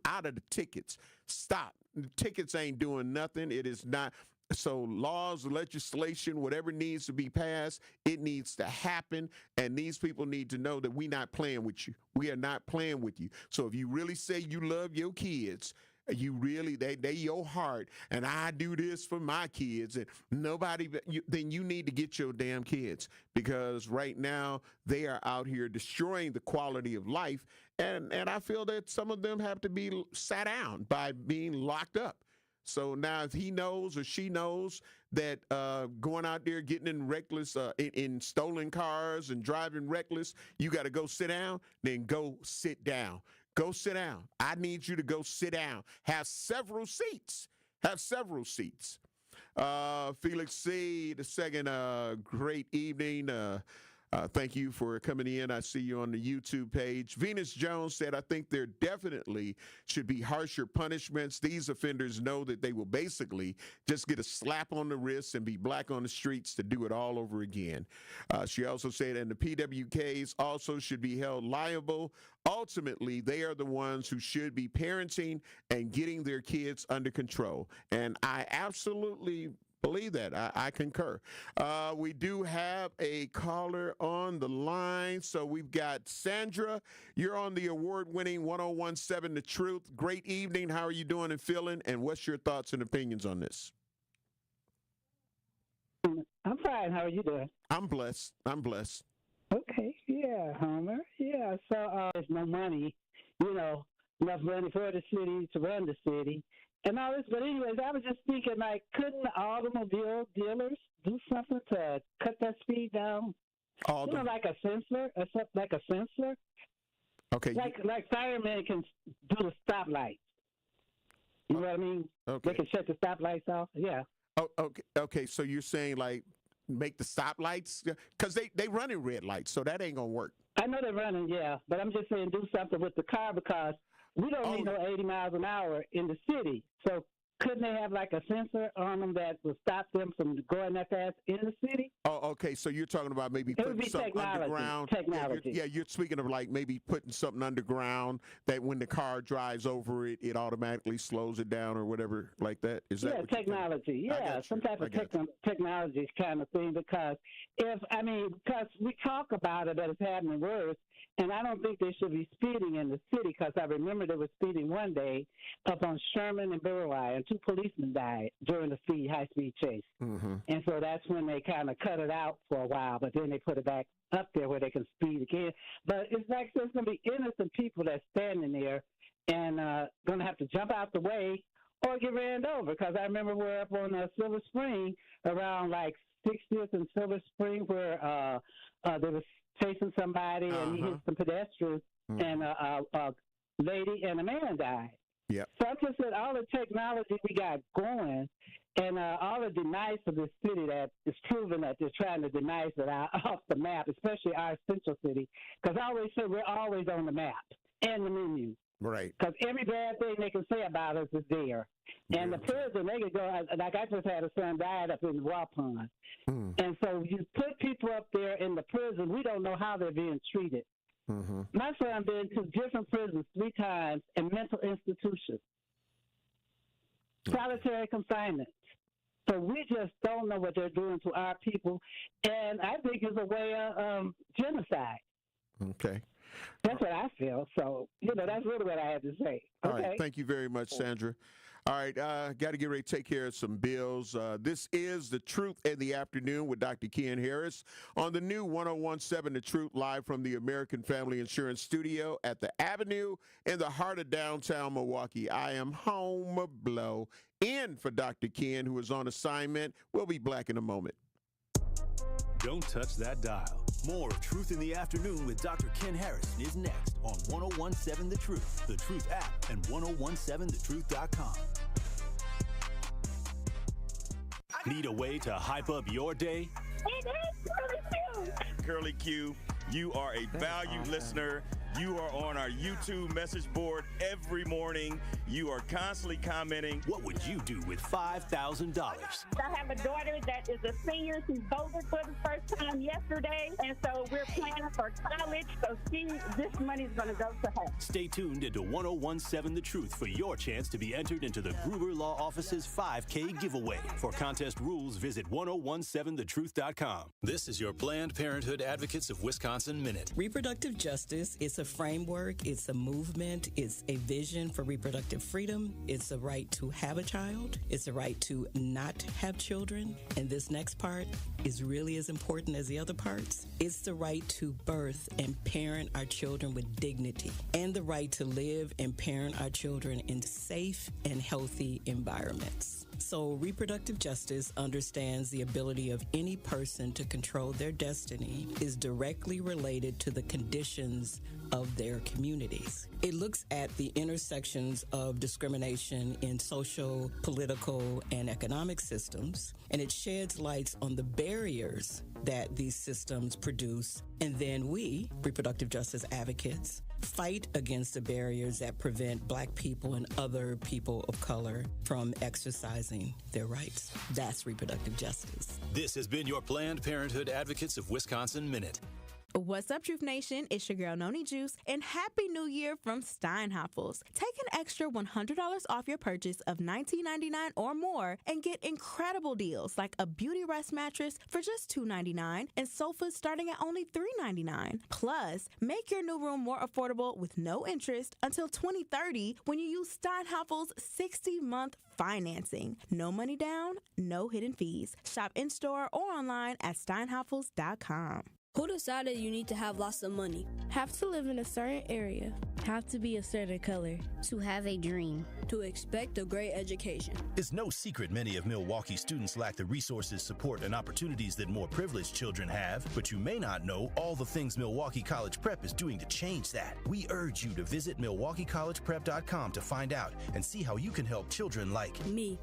out of the tickets. Stop. The tickets ain't doing nothing. It is not. So laws, legislation, whatever needs to be passed, it needs to happen. And these people need to know that we're not playing with you. We are not playing with you. So if you really say you love your kids, you really, they your heart, and I do this for my kids, and nobody, then you need to get your damn kids, because right now they are out here destroying the quality of life. And I feel that some of them have to be sat down by being locked up. So now if he knows or she knows that going out there getting in reckless, in stolen cars and driving reckless, you got to go sit down, then go sit down. Go sit down. I need you to go sit down. Have several seats. Have several seats. Felix C., the second, great evening. Thank you for coming in. I see you on the YouTube page. Venus Jones said, I think there definitely should be harsher punishments. These offenders know that they will basically just get a slap on the wrist and be black on the streets to do it all over again. She also said, and the PWKs also should be held liable. Ultimately, they are the ones who should be parenting and getting their kids under control. And I absolutely believe that. I concur. We do have a caller on the line. So we've got Sandra. You're on the award-winning 1017 The Truth. Great evening. How are you doing and feeling? And what's your thoughts and opinions on this? I'm fine. How are you doing? I'm blessed. Okay. Yeah, Homer. Yeah. So there's no money, enough money for the city to run the city. And all this, but anyways, I was just thinking, like, couldn't automobile dealers do something to cut that speed down? Like a sensor, or something like a sensor. Okay. Like firemen can do the stoplights. You know what I mean? Okay. They can shut the stoplights off. Yeah. Oh, okay. Okay. So you're saying like make the stoplights because they running red lights, so that ain't gonna work. I know they're running, yeah, but I'm just saying do something with the car because we don't need no 80 miles an hour in the city. So couldn't they have like a sensor on them that would stop them from going that fast in the city? Oh, okay. So you're talking about maybe putting something underground. Technology. Yeah, you're speaking of like maybe putting something underground that when the car drives over it, it automatically slows it down or whatever like that. Is that what technology? Yeah, some type of technology kind of thing because because we talk about it, but it's happening worse. And I don't think they should be speeding in the city because I remember they were speeding one day up on Sherman and Burwell, and 2 policemen died during the high-speed chase. Mm-hmm. And so that's when they kind of cut it out for a while, but then they put it back up there where they can speed again. But it's like there's going to be innocent people that's standing there and going to have to jump out the way or get ran over because I remember we're up on Silver Spring around like 60th and Silver Spring where there was chasing somebody and he hit some pedestrians and a lady and a man died. Yeah. So I just said all the technology we got going and all the denies of this city that is proven that they're trying to deny it off the map, especially our central city, because I always say we're always on the map and the menu. Right. Because every bad thing they can say about us is there. And the prison, they could go, like I just had a son died up in the Waupun. And so you put people up there in the prison, we don't know how they're being treated. Mm-hmm. My son been to different prisons 3 times and mental institutions. Solitary confinement. So we just don't know what they're doing to our people. And I think it's a way of genocide. Okay. That's what I feel. So, that's really what I had to say. All right. Thank you very much, Sandra. All right. Got to get ready to take care of some bills. This is The Truth in the Afternoon with Dr. Ken Harris on the new 1017 The Truth, live from the American Family Insurance Studio at the Avenue in the heart of downtown Milwaukee. I am home blow in for Dr. Ken, who is on assignment. We'll be back in a moment. Don't touch that dial. More of Truth in the Afternoon with Dr. Ken Harrison is next on 1017 The Truth, The Truth app, and 1017thetruth.com. Need a way to hype up your day? It is Curly Q. Curly Q, you are a valued listener. You are on our YouTube message board every morning. You are constantly commenting. What would you do with $5,000? I have a daughter that is a senior. She voted for the first time yesterday, and so we're planning for college. So this money is going to go to her. Stay tuned into 1017 The Truth for your chance to be entered into the Gruber Law Office's 5K giveaway. For contest rules, visit 1017thetruth.com. This is your Planned Parenthood Advocates of Wisconsin Minute. Reproductive justice is a framework, it's a movement, it's a vision for reproductive freedom, it's a right to have a child, it's a right to not have children, and this next part is really as important as the other parts. It's the right to birth and parent our children with dignity, and the right to live and parent our children in safe and healthy environments. So reproductive justice understands the ability of any person to control their destiny is directly related to the conditions of their communities. It looks at the intersections of discrimination in social, political, and economic systems, and it sheds lights on the barriers that these systems produce. And then we, reproductive justice advocates, fight against the barriers that prevent Black people and other people of color from exercising their rights. That's reproductive justice. This has been your Planned Parenthood Advocates of Wisconsin Minute. What's up, Truth Nation? It's your girl, Noni Juice, and Happy New Year from Steinhoffels. Take an extra $100 off your purchase of $19.99 or more and get incredible deals like a Beauty Rest mattress for just $2.99 and sofas starting at only $3.99. Plus, make your new room more affordable with no interest until 2030 when you use Steinhoffels' 60-month financing. No money down, no hidden fees. Shop in-store or online at steinhoffels.com. Who decided you need to have lots of money? Have to live in a certain area. Have to be a certain color. To have a dream. To expect a great education. It's no secret many of Milwaukee's students lack the resources, support, and opportunities that more privileged children have, but you may not know all the things Milwaukee College Prep is doing to change that. We urge you to visit MilwaukeeCollegePrep.com to find out and see how you can help children like me,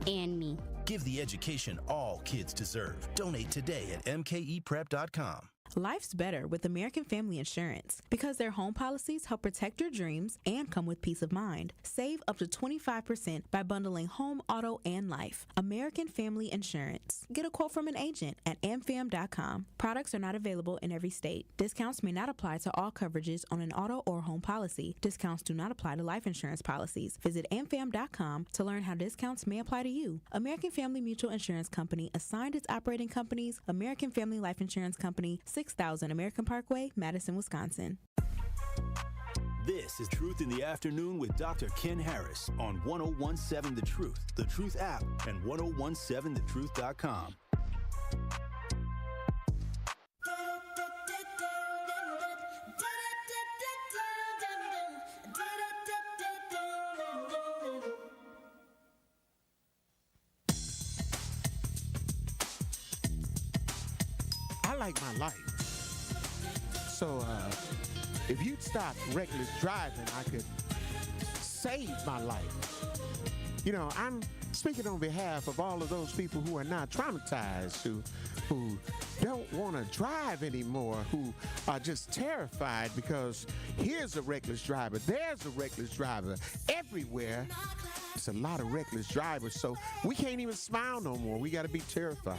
and me. Give the education all kids deserve. Donate today at mkeprep.com. Life's better with American Family Insurance because their home policies help protect your dreams and come with peace of mind. Save up to 25% by bundling home, auto, and life. American Family Insurance. Get a quote from an agent at amfam.com. Products are not available in every state. Discounts may not apply to all coverages on an auto or home policy. Discounts do not apply to life insurance policies. Visit amfam.com to learn how discounts may apply to you. American Family Mutual Insurance Company assigned its operating companies, American Family Life Insurance Company, 6000 American Parkway, Madison, Wisconsin. This is Truth in the Afternoon with Dr. Ken Harris on 1017 The Truth app, and 1017thetruth.com. I like my life. So if you'd stop reckless driving, I could save my life. You know, I'm speaking on behalf of all of those people who are not traumatized, who don't want to drive anymore, who are just terrified because here's a reckless driver, there's a reckless driver. Everywhere, it's a lot of reckless drivers, so we can't even smile no more. We got to be terrified.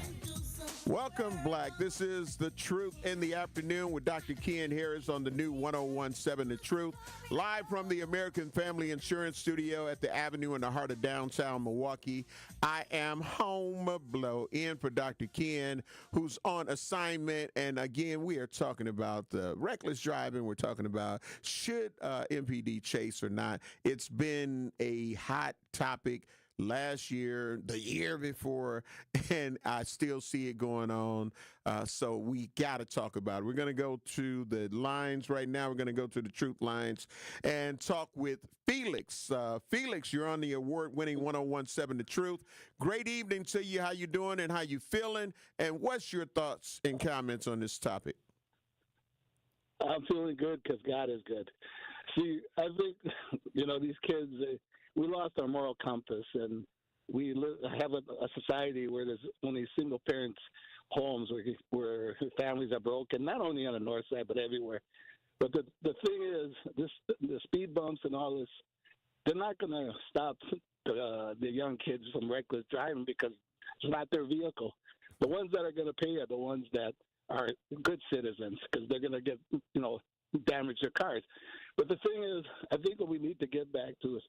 Welcome, Black. This is The Truth in the Afternoon with Dr. Ken Harris on the new 1017 The Truth, live from the American Family Insurance Studio at the Avenue in the heart of downtown Milwaukee. I am home blow in for Dr. Ken, who's on assignment. And again, we are talking about reckless driving. We're talking about should MPD chase or not. It's been a hot topic last year, the year before, and I still see it going on. So we got to talk about it. We're going to go to the lines right now. We're going to go to the truth lines and talk with Felix. Felix, you're on the award-winning 1017 The Truth. Great evening to you. How you doing and how you feeling? And what's your thoughts and comments on this topic? I'm feeling good because God is good. See, I think, these kids, we lost our moral compass, and we have a society where there's only single parents homes where families are broken, not only on the north side but everywhere. But the thing is, the speed bumps and all this, they're not going to stop the young kids from reckless driving because it's not their vehicle. The ones that are going to pay are the ones that are good citizens because they're going to get damage their cars. But the thing is, I think what we need to get back to is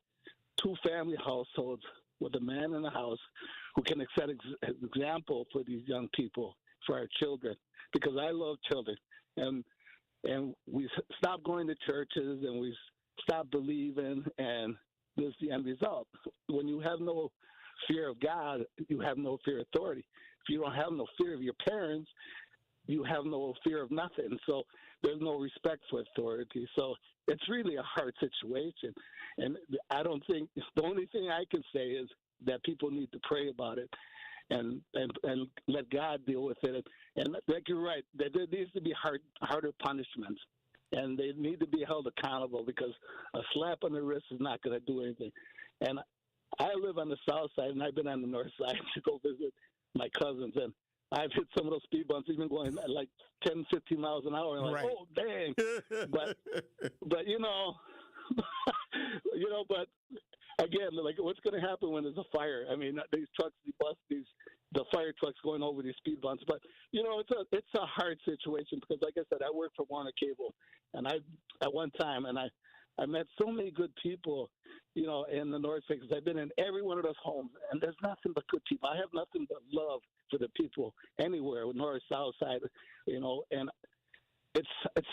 two-family households with a man in the house who can set an example for these young people, for our children, because I love children. And we stopped going to churches and we stopped believing, and this is the end result. When you have no fear of God, you have no fear of authority. If you don't have no fear of your parents, you have no fear of nothing. So there's no respect for authority. So it's really a hard situation. And I don't think, the only thing I can say is that people need to pray about it and let God deal with it. And like you're right, there needs to be harder punishments. And they need to be held accountable, because a slap on the wrist is not going to do anything. And I live on the south side, and I've been on the north side to go visit my cousins. And I've hit some of those speed bumps, even going like 10, 15 miles an hour. And I'm like, oh, dang. but you know, but again, like, what's going to happen when there's a fire? I mean, these trucks, the fire trucks going over these speed bumps. But you know, it's a hard situation, because, like I said, I work for Warner Cable, and at one time, and I met so many good people, you know, in the North Side, because I've been in every one of those homes, and there's nothing but good people. I have nothing but love for the people anywhere, North, South Side, you know, and it's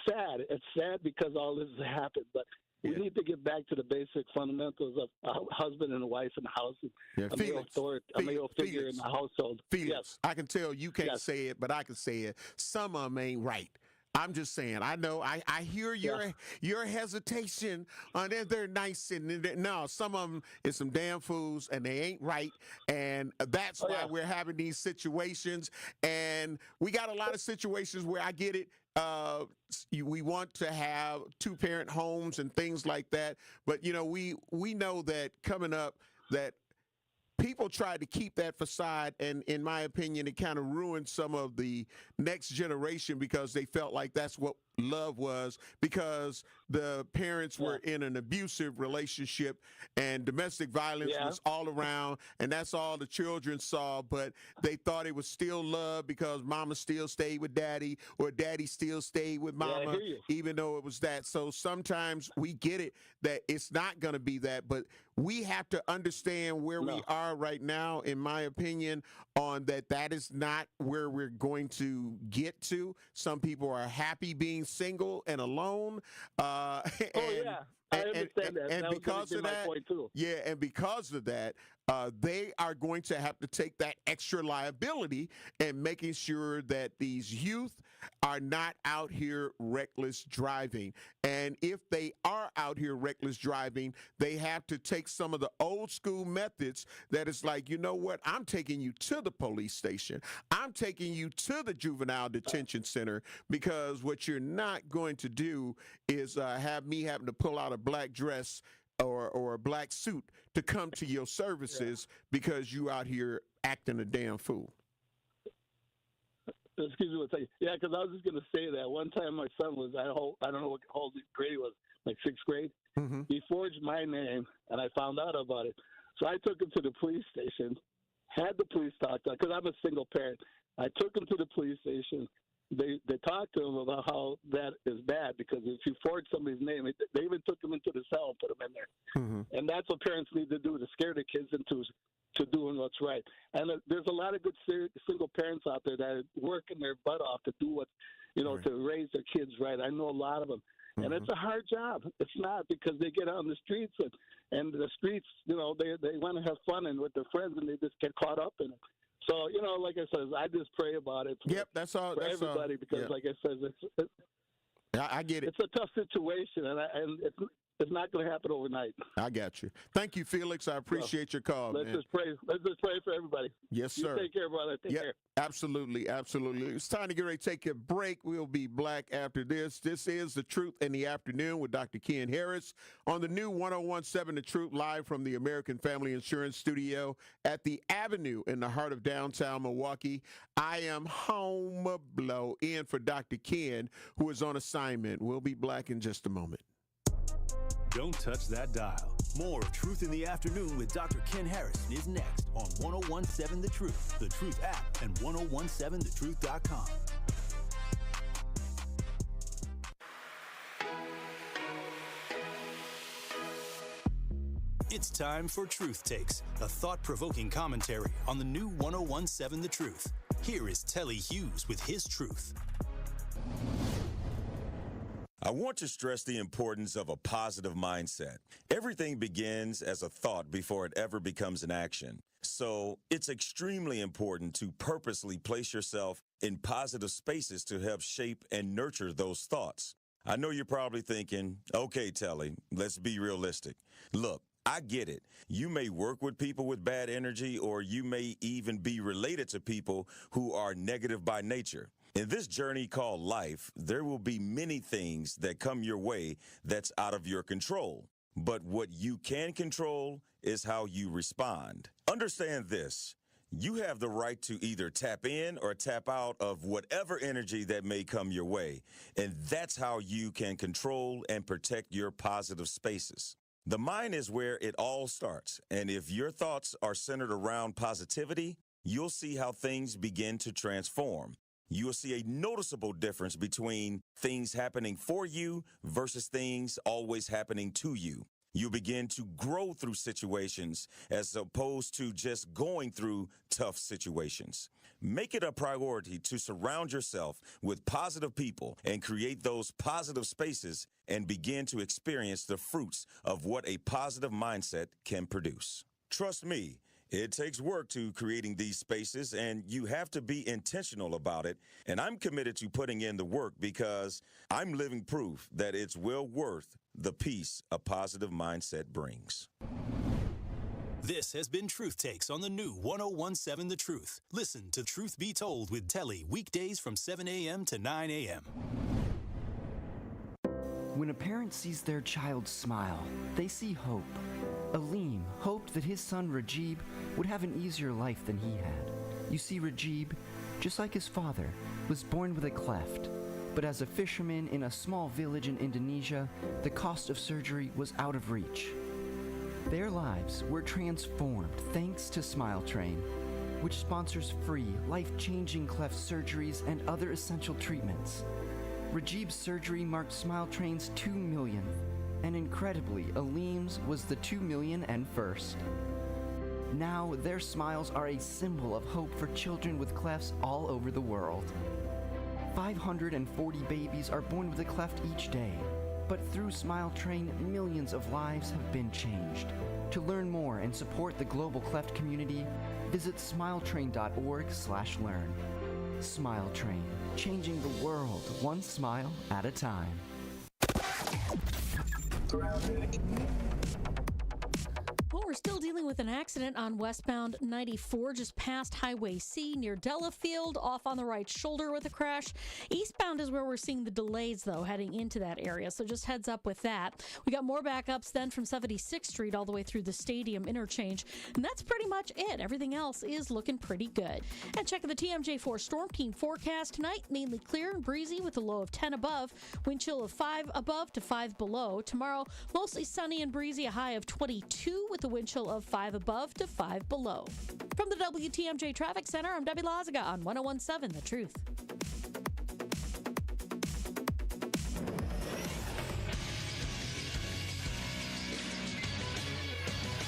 sad. It's sad because all this has happened, but we need to get back to the basic fundamentals of a husband and a wife in the house, a male figure in the household. Felix, yes. I can tell you can't say it, but I can say it. Some of them ain't right. I'm just saying. I know. I hear your hesitation on that. They're nice, and no, some of them is some damn fools, and they ain't right. And that's why we're having these situations. And we got a lot of situations where I get it. We want to have 2-parent homes and things like that, but you know, we know that coming up that people tried to keep that facade, and in my opinion, it kind of ruined some of the next generation, because they felt like that's what love was, because the parents were in an abusive relationship and domestic violence was all around, and that's all the children saw. But they thought it was still love because mama still stayed with daddy, or daddy still stayed with mama, even though it was that. So sometimes we get it that it's not going to be that, but we have to understand where we are right now, in my opinion, on that is not where we're going to get to. Some people are happy being single and alone. I understand that. And because of that, and because of that, they are going to have to take that extra liability and making sure that these youth are not out here reckless driving. And if they are out here reckless driving, they have to take some of the old school methods that is like, you know what, I'm taking you to the police station. I'm taking you to the juvenile detention center, because what you're not going to do is have me having to pull out a black dress or a black suit to come to your services because you out here acting a damn fool. Excuse me one second. Yeah, because I was just going to say that. One time my son was, I don't know what grade he was, like 6th grade. Mm-hmm. He forged my name, and I found out about it. So I took him to the police station, had the police talk to him, because I'm a single parent. I took him to the police station. They talked to him about how that is bad, because if you forge somebody's name, they even took him into the cell and put him in there. Mm-hmm. And that's what parents need to do, to scare the kids into doing what's right. And there's a lot of good single parents out there that are working their butt off to do what, to raise their kids right. I know a lot of them. Mm-hmm. And it's a hard job. It's not, because they get out on the streets and the streets, they want to have fun and with their friends, and they just get caught up in it. So, like I said, I just pray about it. That's all. For everybody, because like I said, I get it. It's a tough situation, and it's not going to happen overnight. I got you. Thank you, Felix. I appreciate your call. Let's just pray for everybody. Yes, sir. You take care, brother. Take care. Absolutely. It's time to get ready to take a break. We'll be back after this. This is The Truth in the Afternoon with Dr. Ken Harris on the new 101.7 The Truth, live from the American Family Insurance Studio at the Avenue in the heart of downtown Milwaukee. I am home blow in for Dr. Ken, who is on assignment. We'll be back in just a moment. Don't touch that dial. More of Truth in the Afternoon with Dr. Ken Harrison is next on 101.7 The Truth, The Truth app, and 1017thetruth.com. It's time for Truth Takes, a thought-provoking commentary on the new 101.7 The Truth. Here is Telly Hughes with his truth. I want to stress the importance of a positive mindset. Everything begins as a thought before it ever becomes an action. So it's extremely important to purposely place yourself in positive spaces to help shape and nurture those thoughts. I know you're probably thinking, okay, Telly, let's be realistic. Look, I get it. You may work with people with bad energy, or you may even be related to people who are negative by nature. In this journey called life, there will be many things that come your way that's out of your control. But what you can control is how you respond. Understand this. You have the right to either tap in or tap out of whatever energy that may come your way. And that's how you can control and protect your positive spaces. The mind is where it all starts. And if your thoughts are centered around positivity, you'll see how things begin to transform. You'll see a noticeable difference between things happening for you versus things always happening to you. You begin to grow through situations as opposed to just going through tough situations. Make it a priority to surround yourself with positive people and create those positive spaces and begin to experience the fruits of what a positive mindset can produce. Trust me, it takes work to creating these spaces, and you have to be intentional about it. And I'm committed to putting in the work because I'm living proof that it's well worth the peace a positive mindset brings. This has been Truth Takes on the new 1017 The Truth. Listen to Truth Be Told with Telly weekdays from 7 a.m. to 9 a.m. When a parent sees their child smile, they see hope. Aleem hoped that his son Rajib would have an easier life than he had. You see, Rajib, just like his father, was born with a cleft. But as a fisherman in a small village in Indonesia, the cost of surgery was out of reach. Their lives were transformed thanks to Smile Train, which sponsors free, life-changing cleft surgeries and other essential treatments. Rajib's surgery marked Smile Train's 2 millionth, and incredibly, Aleem's was the 2 million and first. Now, their smiles are a symbol of hope for children with clefts all over the world. 540 babies are born with a cleft each day, but through Smile Train, millions of lives have been changed. To learn more and support the global cleft community, visit smiletrain.org/learn. Smile Train, changing the world one smile at a time. Well, we're still dealing with an accident on westbound 94 just past Highway C near Delafield, off on the right shoulder with a crash. Eastbound is where we're seeing the delays, though, heading into that area, so just heads up with that. We got more backups then from 76th Street all the way through the Stadium interchange, and that's pretty much it. Everything else is looking pretty good. And checking the TMJ4 Storm Team forecast tonight, mainly clear and breezy with a low of 10 above, wind chill of 5 above to 5 below. Tomorrow, mostly sunny and breezy, a high of 22 with a wind chill of 5 above to 5 below. From the WTMJ Traffic Center, I'm Debbie Lazaga on 1017 The Truth.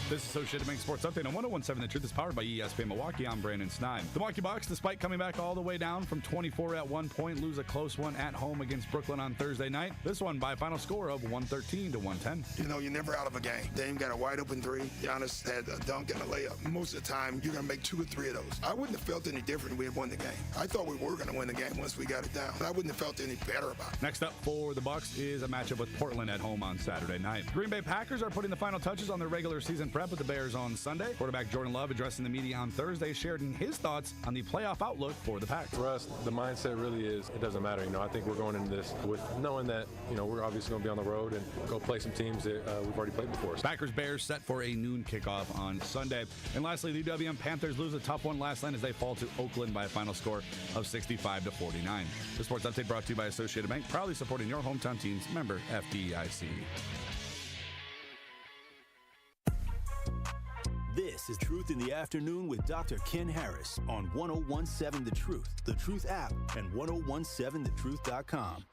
This is Associated Bank Sports Update on 1017 The Truth is powered by ESPN Milwaukee. I'm Brandon Snide. The Milwaukee Bucks, despite coming back all the way down from 24 at one point, lose a close one at home against Brooklyn on Thursday night. This one by a final score of 113 to 110. You know, you're never out of a game. Dame got a wide open three. Giannis had a dunk and a layup. Most of the time, you're going to make 2 or 3 of those. I wouldn't have felt any different if we had won the game. I thought we were going to win the game once we got it down. I wouldn't have felt any better about it. Next up for the Bucks is a matchup with Portland at home on Saturday night. Green Bay Packers are putting the final touches on their regular season prep with the Bears on Sunday. Quarterback Jordan Love, addressing the media on Thursday, shared his thoughts on the playoff outlook for the Pack. For us, the mindset really is it doesn't matter. I think we're going into this with knowing that we're obviously going to be on the road and go play some teams that we've already played before. Packers Bears set for a noon kickoff on Sunday. And lastly, the UWM Panthers lose a tough one last night as they fall to Oakland by a final score of 65 to 49. The sports update brought to you by Associated Bank, proudly supporting your hometown teams. Member FDIC. This is Truth in the Afternoon with Dr. Ken Harris on 1017 The Truth app, and 1017thetruth.com.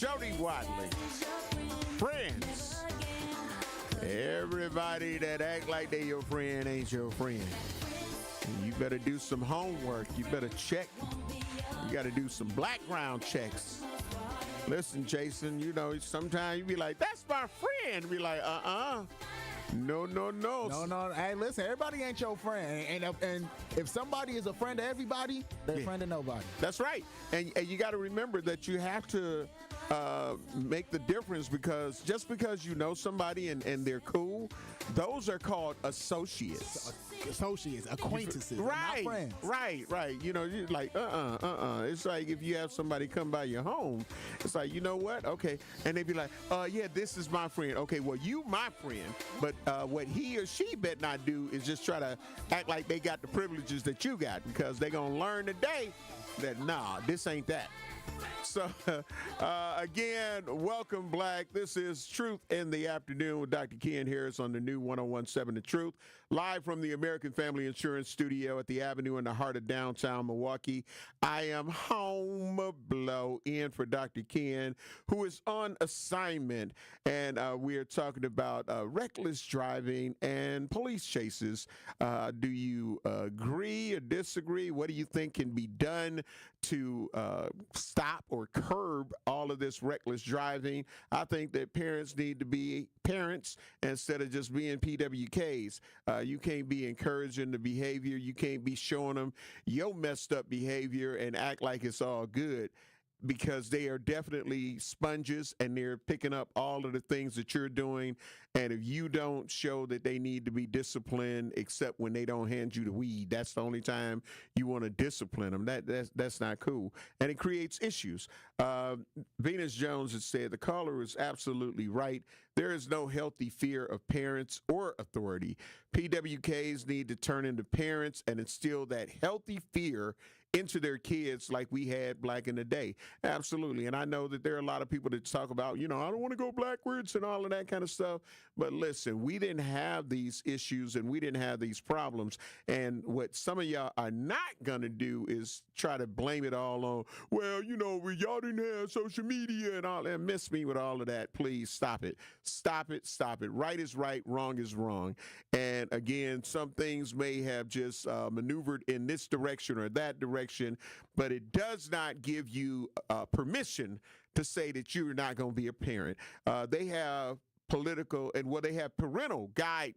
Jody Watley. Friends. Everybody that act like they your friend ain't your friend. You better do some homework. You better check. You got to do some background checks. Listen, Jason, you know, sometimes you be like, that's my friend. Be like, No. No. Hey, listen, everybody ain't your friend. And if somebody is a friend to everybody, they're a friend to nobody. That's right. And you got to remember that you have to make the difference, because just because you know somebody and they're cool, those are called associates. Acquaintances, right, not friends. Right. You know, you're like, It's like if you have somebody come by your home, it's like, you know what? Okay. And they be like, yeah, this is my friend. Okay, well, you my friend. But what he or she bet not do is just try to act like they got the privileges that you got, because they going to learn today that, nah, this ain't that. So, again, welcome, Black. This is Truth in the Afternoon with Dr. Ken Harris on the new 101.7 The Truth, live from the American Family Insurance Studio at the Avenue in the heart of downtown Milwaukee. I am home blow in for Dr. Ken, who is on assignment, and we are talking about reckless driving and police chases. Do you agree or disagree? What do you think can be done to stop or curb all of this reckless driving? I think that parents need to be parents instead of just being PWKs. You can't be encouraging the behavior. You can't be showing them your messed up behavior and act like it's all good, because they are definitely sponges and they're picking up all of the things that you're doing. And if you don't show that they need to be disciplined, except when they don't hand you the weed, that's the only time you want to discipline them. That's not cool. And it creates issues. Venus Jones has said, the caller is absolutely right. There is no healthy fear of parents or authority. PWKs need to turn into parents and instill that healthy fear into their kids like we had back in the day. Absolutely. And I know that there are a lot of people that talk about, I don't want to go backwards and all of that kind of stuff. But listen, we didn't have these issues and we didn't have these problems. And what some of y'all are not going to do is try to blame it all on, well, y'all didn't have social media and all that. Miss me with all of that. Please stop it. Stop it. Right is right. Wrong is wrong. And again, some things may have just maneuvered in this direction or that direction, but it does not give you permission to say that you're not going to be a parent. They have they have parental guide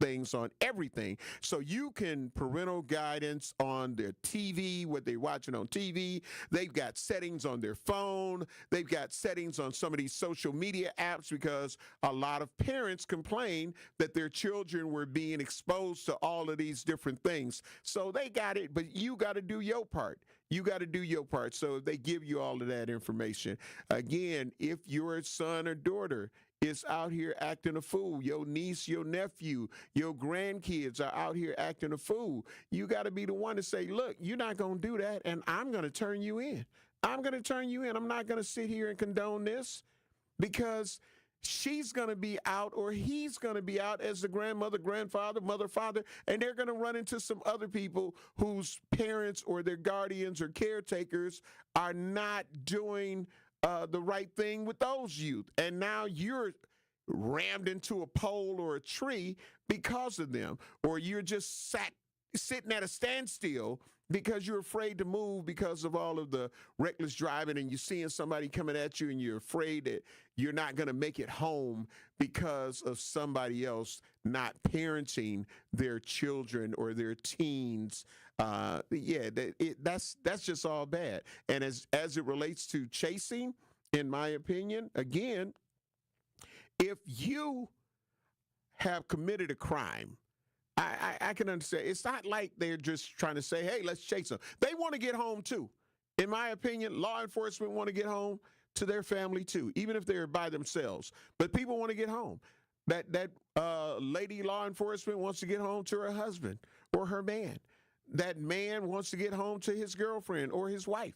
things on everything. So you can parental guidance on their TV, what they're watching on TV. They've got settings on their phone. They've got settings on some of these social media apps, because a lot of parents complain that their children were being exposed to all of these different things. So they got it, but you got to do your part. You got to do your part. So if they give you all of that information, again, if your son or daughter is out here acting a fool, your niece, your nephew, your grandkids are out here acting a fool, you got to be the one to say, look, you're not going to do that, and I'm going to turn you in. I'm going to turn you in. I'm not going to sit here and condone this, because she's going to be out or he's going to be out as the grandmother, grandfather, mother, father, and they're going to run into some other people whose parents or their guardians or caretakers are not doing the right thing with those youth. And now you're rammed into a pole or a tree because of them, or you're just sitting at a standstill because you're afraid to move because of all of the reckless driving, and you're seeing somebody coming at you and you're afraid that you're not going to make it home because of somebody else not parenting their children or their teens. That's just all bad. And as it relates to chasing, in my opinion, again, if you have committed a crime, I can understand. It's not like they're just trying to say, hey, let's chase them. They want to get home too. In my opinion, law enforcement want to get home to their family too, even if they're by themselves. But people want to get home. That lady law enforcement wants to get home to her husband or her man. That man wants to get home to his girlfriend or his wife.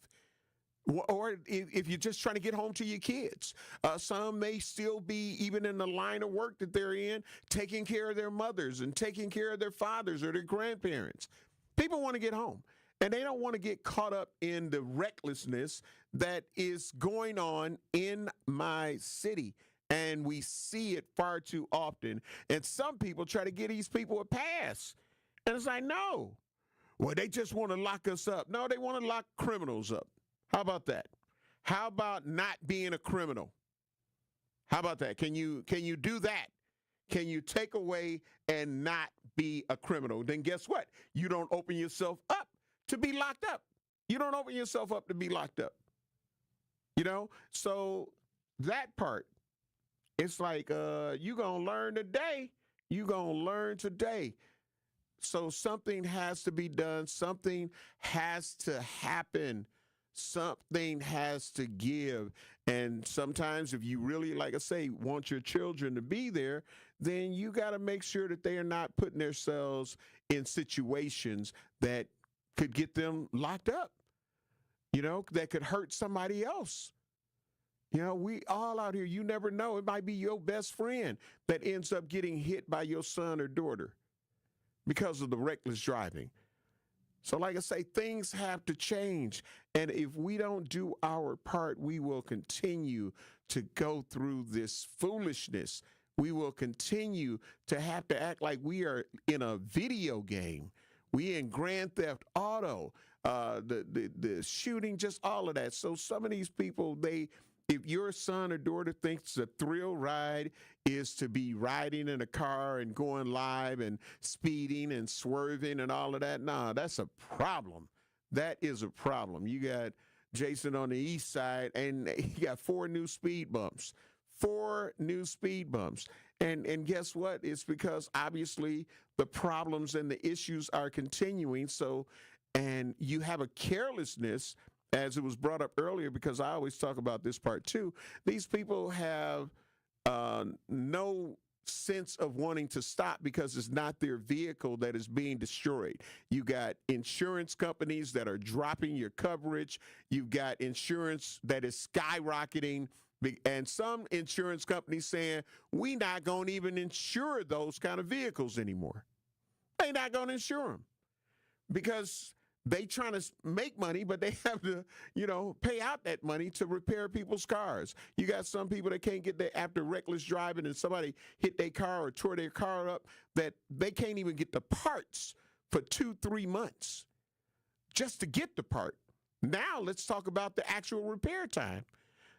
Or if you're just trying to get home to your kids. Some may still be, even in the line of work that they're in, taking care of their mothers and taking care of their fathers or their grandparents. People want to get home. And they don't want to get caught up in the recklessness that is going on in my city. And we see it far too often. And some people try to get these people a pass. And it's like, no. Well, they just want to lock us up. No, they want to lock criminals up. How about that? How about not being a criminal? How about that? Can you do that? Can you take away and not be a criminal? Then guess what? You don't open yourself up to be locked up. You don't open yourself up to be locked up. You know? So that part, it's like you're going to learn today. You're going to learn today. So something has to be done. Something has to happen. Something has to give. And sometimes if you really, like I say, want your children to be there, then you got to make sure that they are not putting themselves in situations that could get them locked up, you know, that could hurt somebody else. You know, we all out here, you never know. It might be your best friend that ends up getting hit by your son or daughter because of the reckless driving. So like I say, things have to change. And if we don't do our part, we will continue to go through this foolishness. We will continue to have to act like we are in a video game. We in Grand Theft Auto, the shooting, just all of that. So some of these people, if your son or daughter thinks the thrill ride is to be riding in a car and going live and speeding and swerving and all of that, nah, that's a problem. That is a problem. You got Jason on the east side, and you got 4 new speed bumps. 4 new speed bumps. And guess what? It's because obviously the problems and the issues are continuing. So, and you have a carelessness, as it was brought up earlier, because I always talk about this part too. These people have no sense of wanting to stop because it's not their vehicle that is being destroyed. You got insurance companies that are dropping your coverage. You've got insurance that is skyrocketing. And some insurance companies saying, we not going to even insure those kind of vehicles anymore. They not going to insure them because they trying to make money, but they have to, you know, pay out that money to repair people's cars. You got some people that can't get there after reckless driving and somebody hit their car or tore their car up, that they can't even get the parts for 2-3 months just to get the part. Now let's talk about the actual repair time.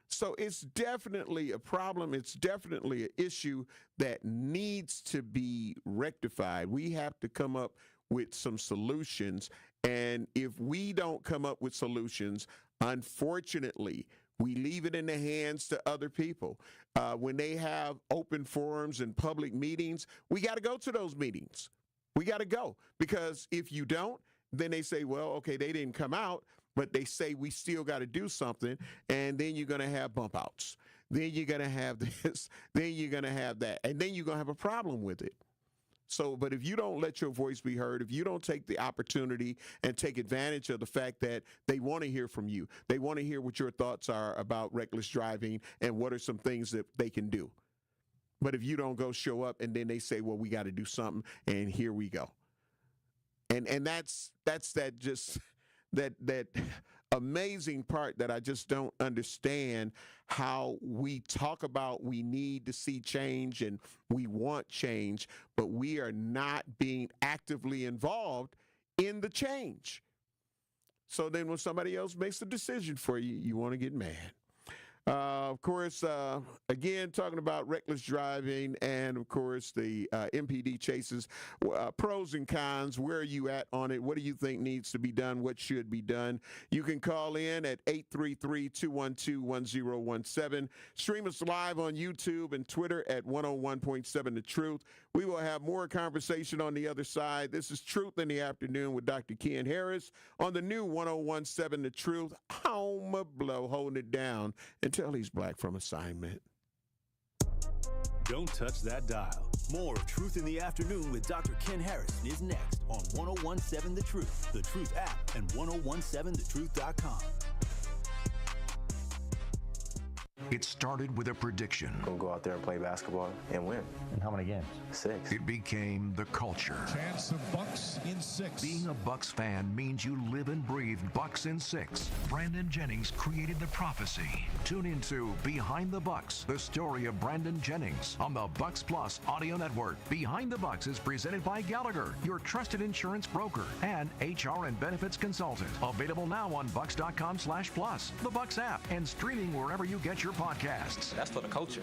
So it's definitely a problem. It's definitely an issue that needs to be rectified. We have to come up with some solutions. And if we don't come up with solutions, unfortunately, we leave it in the hands to other people. When they have open forums and public meetings, we got to go to those meetings. We got to go, because if you don't, then they say, well, okay, they didn't come out, but they say we still got to do something. And then you're going to have bump outs. Then you're going to have this. Then you're going to have that. And then you're going to have a problem with it. So, but if you don't let your voice be heard, if you don't take the opportunity and take advantage of the fact that they want to hear from you, they want to hear what your thoughts are about reckless driving and what are some things that they can do. But if you don't go show up and then they say, well, we got to do something, and here we go. And that's that amazing part that I just don't understand, how we talk about we need to see change and we want change, but we are not being actively involved in the change. So then when somebody else makes a decision for you, you want to get mad. Of course, again, talking about reckless driving and, of course, the MPD chases, pros and cons. Where are you at on it? What do you think needs to be done? What should be done? You can call in at 833-212-1017. Stream us live on YouTube and Twitter at 101.7 The Truth. We will have more conversation on the other side. This is Truth in the Afternoon with Dr. Ken Harris on the new 101.7 The Truth. Home of Blow, holding it down until he's black from assignment. Don't touch that dial. More of Truth in the Afternoon with Dr. Ken Harris is next on 101.7 The Truth, The Truth app, and 1017thetruth.com. It started with a prediction. Gonna go out there and play basketball and win. And how many games? 6. It became the culture. Chance of Bucks in 6. Being a Bucks fan means you live and breathe Bucks in 6. Brandon Jennings created the prophecy. Tune into Behind the Bucks, the story of Brandon Jennings on the Bucks Plus audio network. Behind the Bucks is presented by Gallagher, your trusted insurance broker and HR and benefits consultant. Available now on bucks.com/plus, the Bucks app, and streaming wherever you get your podcasts. That's for the culture.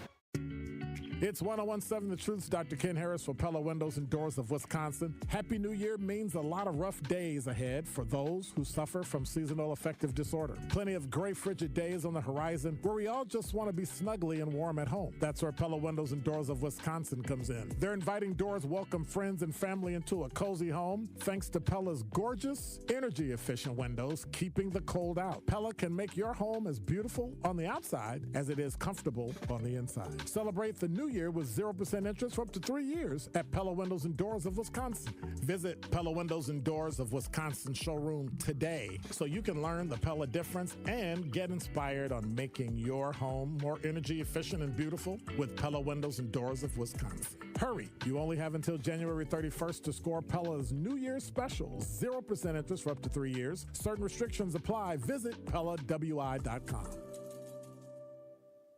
It's 1017 The Truth's Dr. Ken Harris for Pella Windows and Doors of Wisconsin. Happy New Year means a lot of rough days ahead for those who suffer from seasonal affective disorder. Plenty of gray, frigid days on the horizon where we all just want to be snugly and warm at home. That's where Pella Windows and Doors of Wisconsin comes in. Their inviting doors welcome friends and family into a cozy home thanks to Pella's gorgeous, energy-efficient windows, keeping the cold out. Pella can make your home as beautiful on the outside as it is comfortable on the inside. Celebrate the new year with 0% interest for up to 3 years at Pella Windows and Doors of Wisconsin. Visit Pella Windows and Doors of Wisconsin showroom today so you can learn the Pella difference and get inspired on making your home more energy efficient and beautiful with Pella Windows and Doors of Wisconsin. Hurry, you only have until January 31st to score Pella's New Year's special. 0% interest for up to 3 years. Certain restrictions apply. Visit PellaWI.com.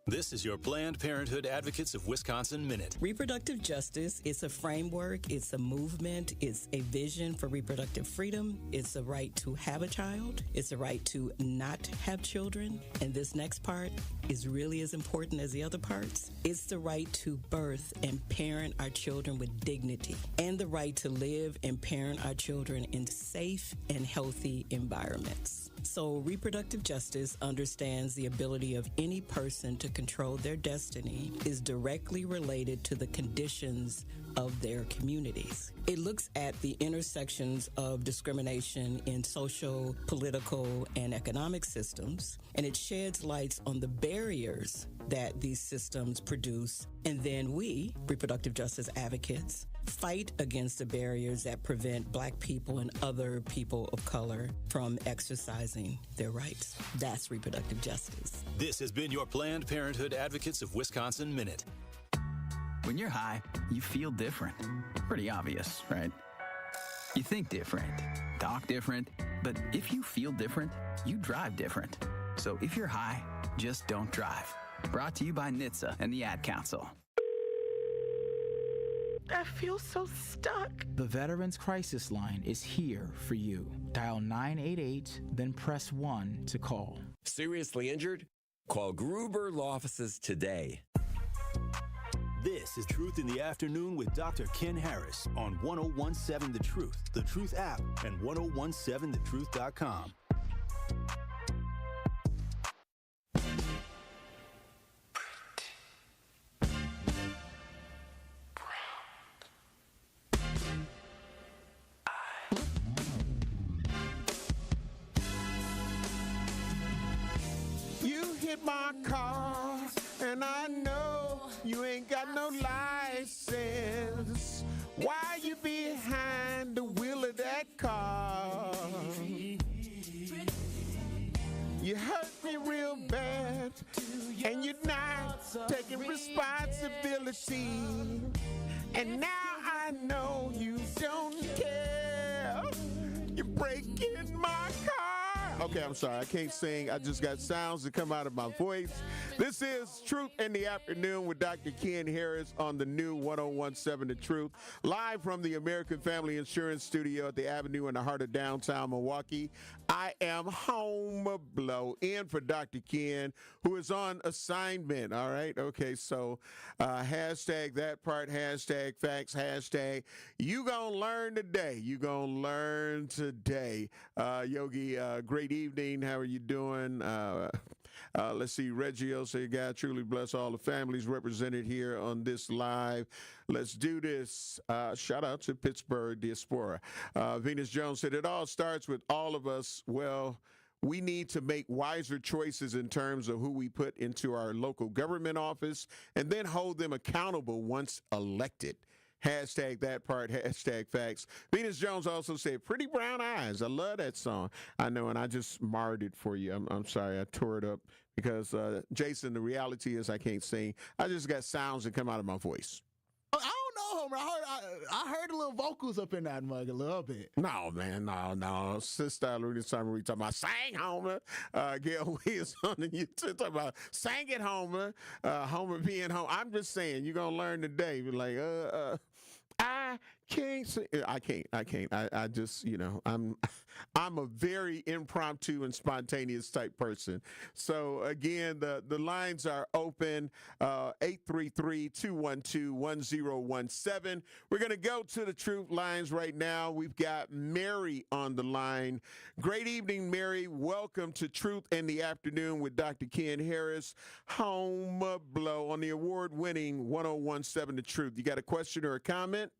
This is your Planned Parenthood Advocates of Wisconsin Minute. Reproductive justice is a framework, it's a movement, it's a vision for reproductive freedom, it's a right to have a child, it's a right to not have children, and this next part is really as important as the other parts. It's the right to birth and parent our children with dignity, and the right to live and parent our children in safe and healthy environments. So reproductive justice understands the ability of any person to control their destiny is directly related to the conditions of their communities. It looks at the intersections of discrimination in social, political, and economic systems, and it sheds lights on the barriers that these systems produce. And then we, reproductive justice advocates, fight against the barriers that prevent Black people and other people of color from exercising their rights. That's reproductive justice. This has been your Planned Parenthood Advocates of Wisconsin Minute. When you're high, you feel different. Pretty obvious, right? You think different, talk different, but if you feel different, you drive different. So if you're high, just don't drive. Brought to you by NHTSA and the Ad Council. I feel so stuck. The Veterans Crisis Line is here for you. Dial 988, then press 1 to call. Seriously injured? Call Gruber Law Offices today. This is Truth in the Afternoon with Dr. Ken Harris on 1017 The Truth app, and 1017thetruth.com. You hit my car, and I know you ain't got no license. Why you behind the wheel of that car? You hurt me real bad, and you're not taking responsibility. And now I know you don't care. You're breaking my car. Okay, I'm sorry. I can't sing. I just got sounds that come out of my voice. This is Truth in the Afternoon with Dr. Ken Harris on the new 1017 The Truth, live from the American Family Insurance Studio at the Avenue in the heart of downtown Milwaukee. I am home blow in for Dr. Ken, who is on assignment. All right. Okay. So hashtag that part, hashtag facts, hashtag you gonna learn today. You gonna learn today. Yogi, great evening. How are you doing? Let's see. Reggio say, God truly bless all the families represented here on this live. Let's do this. Shout out to Pittsburgh Diaspora. Venus Jones said, it all starts with all of us. Well, we need to make wiser choices in terms of who we put into our local government office and then hold them accountable once elected. Hashtag that part, hashtag facts. Venus Jones also said, Pretty Brown Eyes. I love that song. I know, and I just marred it for you. I'm sorry. I tore it up because Jason, the reality is I can't sing. I just got sounds that come out of my voice. I don't know, Homer. I heard the little vocals up in that mug a little bit. No, man, no. Sister Looney Summer, we talking about sing, Homer. Gail Williams on the YouTube talking about sing it, Homer. Homer being home. I'm just saying, you're gonna learn today. Be like, I can't sing. I can't. I just, I'm a very impromptu and spontaneous type person. So again, the lines are open. 833-212-1017. We're gonna go to the truth lines right now. We've got Mary on the line. Great evening, Mary. Welcome to Truth in the Afternoon with Dr. Ken Harris. Home blow on the award-winning 1017 The Truth. You got a question or a comment?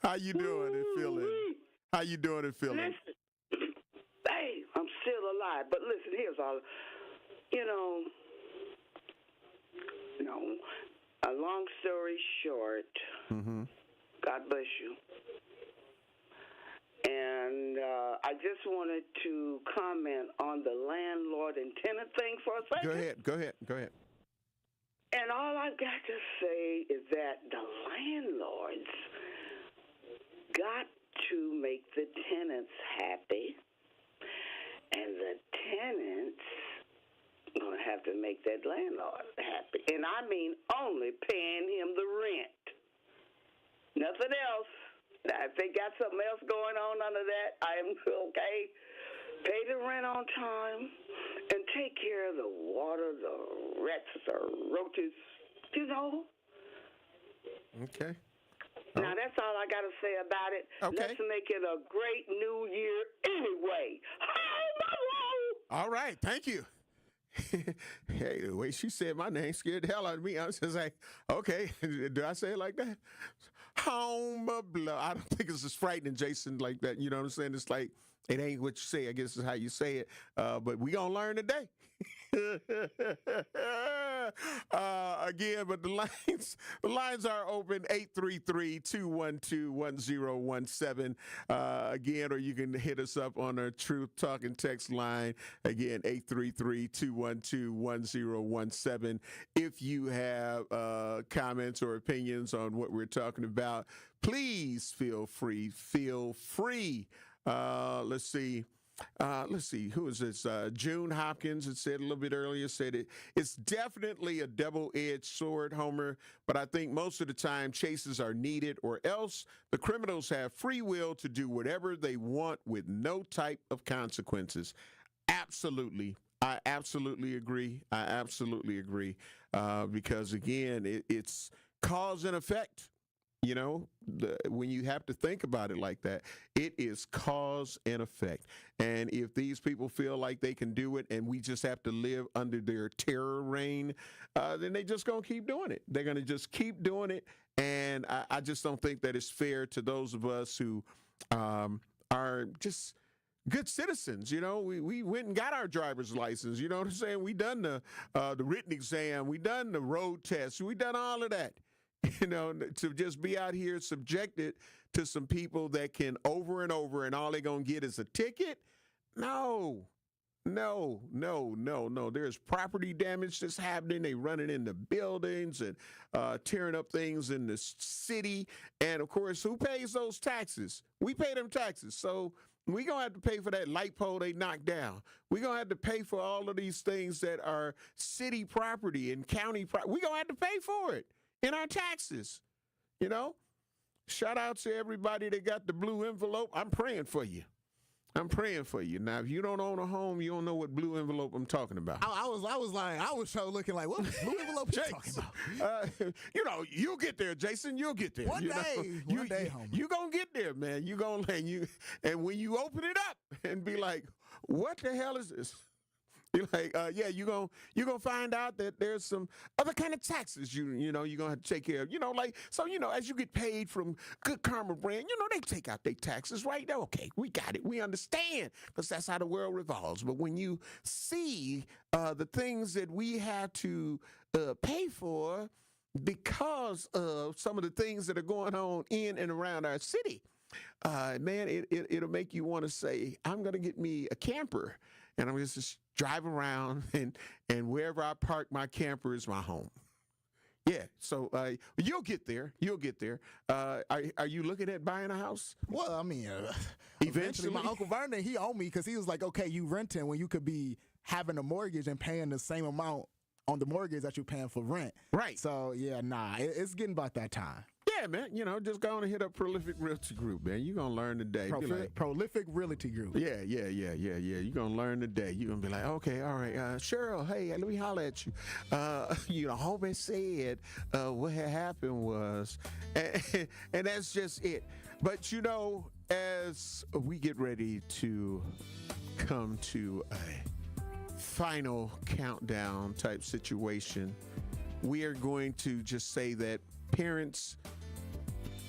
How you doing and feeling? How you doing and feeling? Listen, hey, I'm still alive. But listen, here's all. A long story short. Mm-hmm. God bless you. And I just wanted to comment on the landlord and tenant thing for a second. Go ahead. And all I've got to say is that the landlords got to make the tenants happy, and the tenants going to have to make that landlord happy. And I mean only paying him the rent. Nothing else. Now, if they got something else going on under that, I'm okay. Pay the rent on time and take care of the water, the rats or roaches, Okay. Now, that's all I got to say about it. Okay. Let's make it a great new year anyway. All right. Thank you. Hey, the way she said my name scared the hell out of me. I was just like, okay, do I say it like that? Home blow. I don't think it's as frightening, Jason, like that. You know what I'm saying? It's like, it ain't what you say. I guess is how you say it. But we going to learn today. Again, but the lines are open, 833-212-1017. Again, or you can hit us up on our Truth Talking text line. Again, 833-212-1017. If you have comments or opinions on what we're talking about, please feel free. Let's see. Who is this? June Hopkins had said a little bit earlier, said it's definitely a double-edged sword, Homer, but I think most of the time chases are needed, or else the criminals have free will to do whatever they want with no type of consequences. Absolutely. I absolutely agree. Because, again, it's cause and effect. When you have to think about it like that, it is cause and effect. And if these people feel like they can do it and we just have to live under their terror reign, then they just going to keep doing it. They're going to just keep doing it. And I just don't think that it's fair to those of us who are just good citizens. We went and got our driver's license. You know what I'm saying? We done the written exam. We done the road test. We done all of that. To just be out here subjected to some people that can over and over and all they're going to get is a ticket. No. There's property damage that's happening. They running into buildings and tearing up things in the city. And of course, who pays those taxes? We pay them taxes. So we're going to have to pay for that light pole they knocked down. We're going to have to pay for all of these things that are city property and county property. We're going to have to pay for it in our taxes. Shout out to everybody that got the blue envelope. I'm praying for you. Now, if you don't own a home, you don't know what blue envelope I'm talking about. I was looking like, what blue envelope you talking about? You'll get there, Jason. You'll get there. One day, Homer. You gonna get there, man. You gonna and when you open it up and be like, what the hell is this? You're like, you're gonna find out that there's some other kind of taxes you're gonna have to take care of. As you get paid from Good Karma brand, they take out their taxes, right? Okay, we got it. We understand, because that's how the world revolves. But when you see the things that we have to pay for because of some of the things that are going on in and around our city, man, it'll make you want to say, I'm going to get me a camper, and I'm just drive around, and wherever I park my camper is my home. Yeah, so you'll get there. You'll get there. Are you looking at buying a house? Well, I mean, eventually, my Uncle Vernon, he owned me because he was like, okay, you renting when you could be having a mortgage and paying the same amount on the mortgage that you're paying for rent. Right. So, yeah, it's getting about that time. Yeah, man, just go on and hit up Prolific Realty Group, man. You're going to learn today. Prolific Realty Group. Yeah. You're going to learn today. You're going to be like, okay, all right, Cheryl, hey, let me holler at you. Homie said what had happened was, and that's just it. But, as we get ready to come to a final countdown type situation, we are going to just say that parents,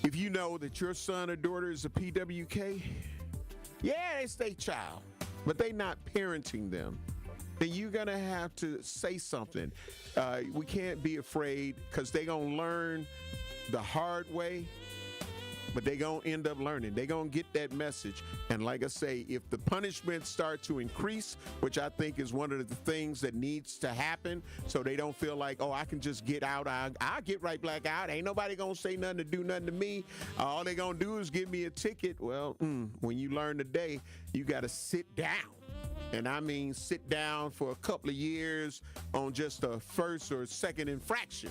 if you know that your son or daughter is a PWK, yeah, it's their child, but they not parenting them, then you're going to have to say something. We can't be afraid because they're going to learn the hard way, but they're going to end up learning. They're going to get that message. And like I say, if the punishments start to increase, which I think is one of the things that needs to happen, so they don't feel like, oh, I can just get out. I'll get right back out. Ain't nobody going to say nothing to do nothing to me. All they going to do is give me a ticket. Well, when you learn today, you got to sit down. And I mean sit down for a couple of years on just a first or second infraction.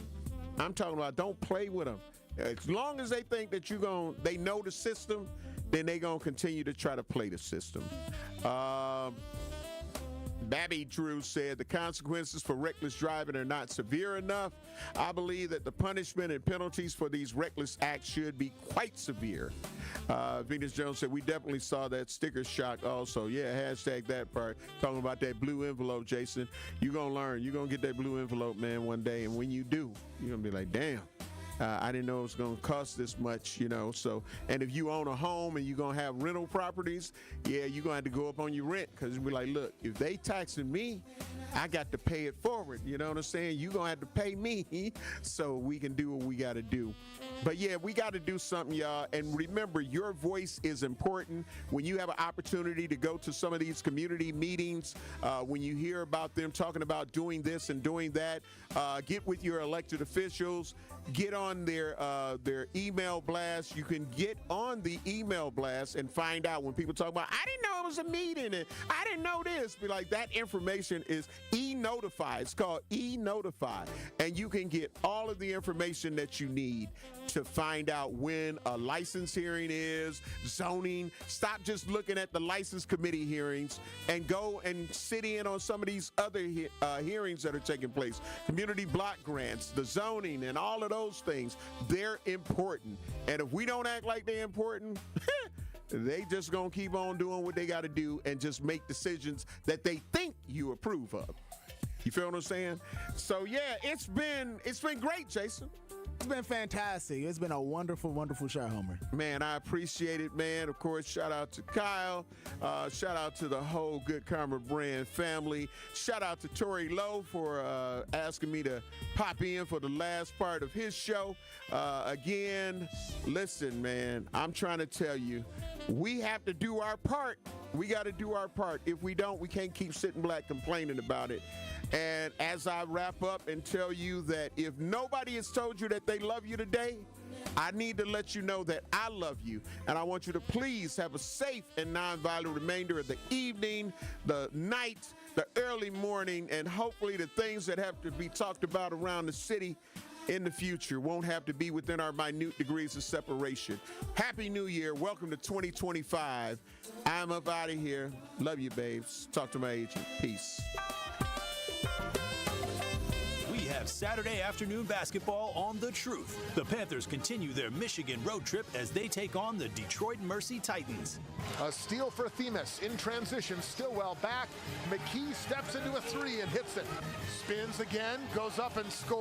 I'm talking about don't play with them. As long as they think that they know the system, then they gonna continue to try to play the system. Babby Drew said the consequences for reckless driving are not severe enough. I believe that the punishment and penalties for these reckless acts should be quite severe. Venus Jones said we definitely saw that sticker shock also. Yeah, hashtag that part. Talking about that blue envelope, Jason. You're gonna learn. You're gonna get that blue envelope, man, one day. And when you do, you're gonna be like, damn. I didn't know it was going to cost this much, So, and if you own a home and you're going to have rental properties, yeah, you're going to have to go up on your rent because you'll be like, look, if they taxing me, I got to pay it forward. You know what I'm saying? You're going to have to pay me so we can do what we got to do. But yeah, we got to do something, y'all. And remember, your voice is important. When you have an opportunity to go to some of these community meetings, when you hear about them talking about doing this and doing that, get with your elected officials, get on their email blast. You can get on the email blast and find out when people talk about, I didn't know it was a meeting and I didn't know this. Be like, that information is e-notify. It's called e-notify. And you can get all of the information that you need to find out when a license hearing is, zoning. Stop just looking at the license committee hearings and go and sit in on some of these other hearings that are taking place. Community block grants, the zoning, and all of those things. They're important. And if we don't act like they're important, they just gonna keep on doing what they gotta do and just make decisions that they think you approve of. You feel what I'm saying? So yeah, it's been great, Jason. It's been fantastic. It's been a wonderful, wonderful show, Homer. Man, I appreciate it, man. Of course, shout out to Kyle. Shout out to the whole Good Karma Brand family. Shout out to Tori Lowe for asking me to pop in for the last part of his show. Again, listen, man, I'm trying to tell you, we have to do our part. We got to do our part. If we don't, we can't keep sitting back complaining about it. And as I wrap up and tell you that if nobody has told you that they love you today, I need to let you know that I love you. And I want you to please have a safe and nonviolent remainder of the evening, the night, the early morning, and hopefully the things that have to be talked about around the city in the future won't have to be within our minute degrees of separation. Happy New Year. Welcome to 2025. I'm up out of here. Love you, babes. Talk to my agent. Peace. We have Saturday afternoon basketball on The Truth. The Panthers continue their Michigan road trip as they take on the Detroit Mercy Titans. A steal for Themis in transition. Stillwell back. McKee steps into a three and hits it. Spins again, goes up and scores.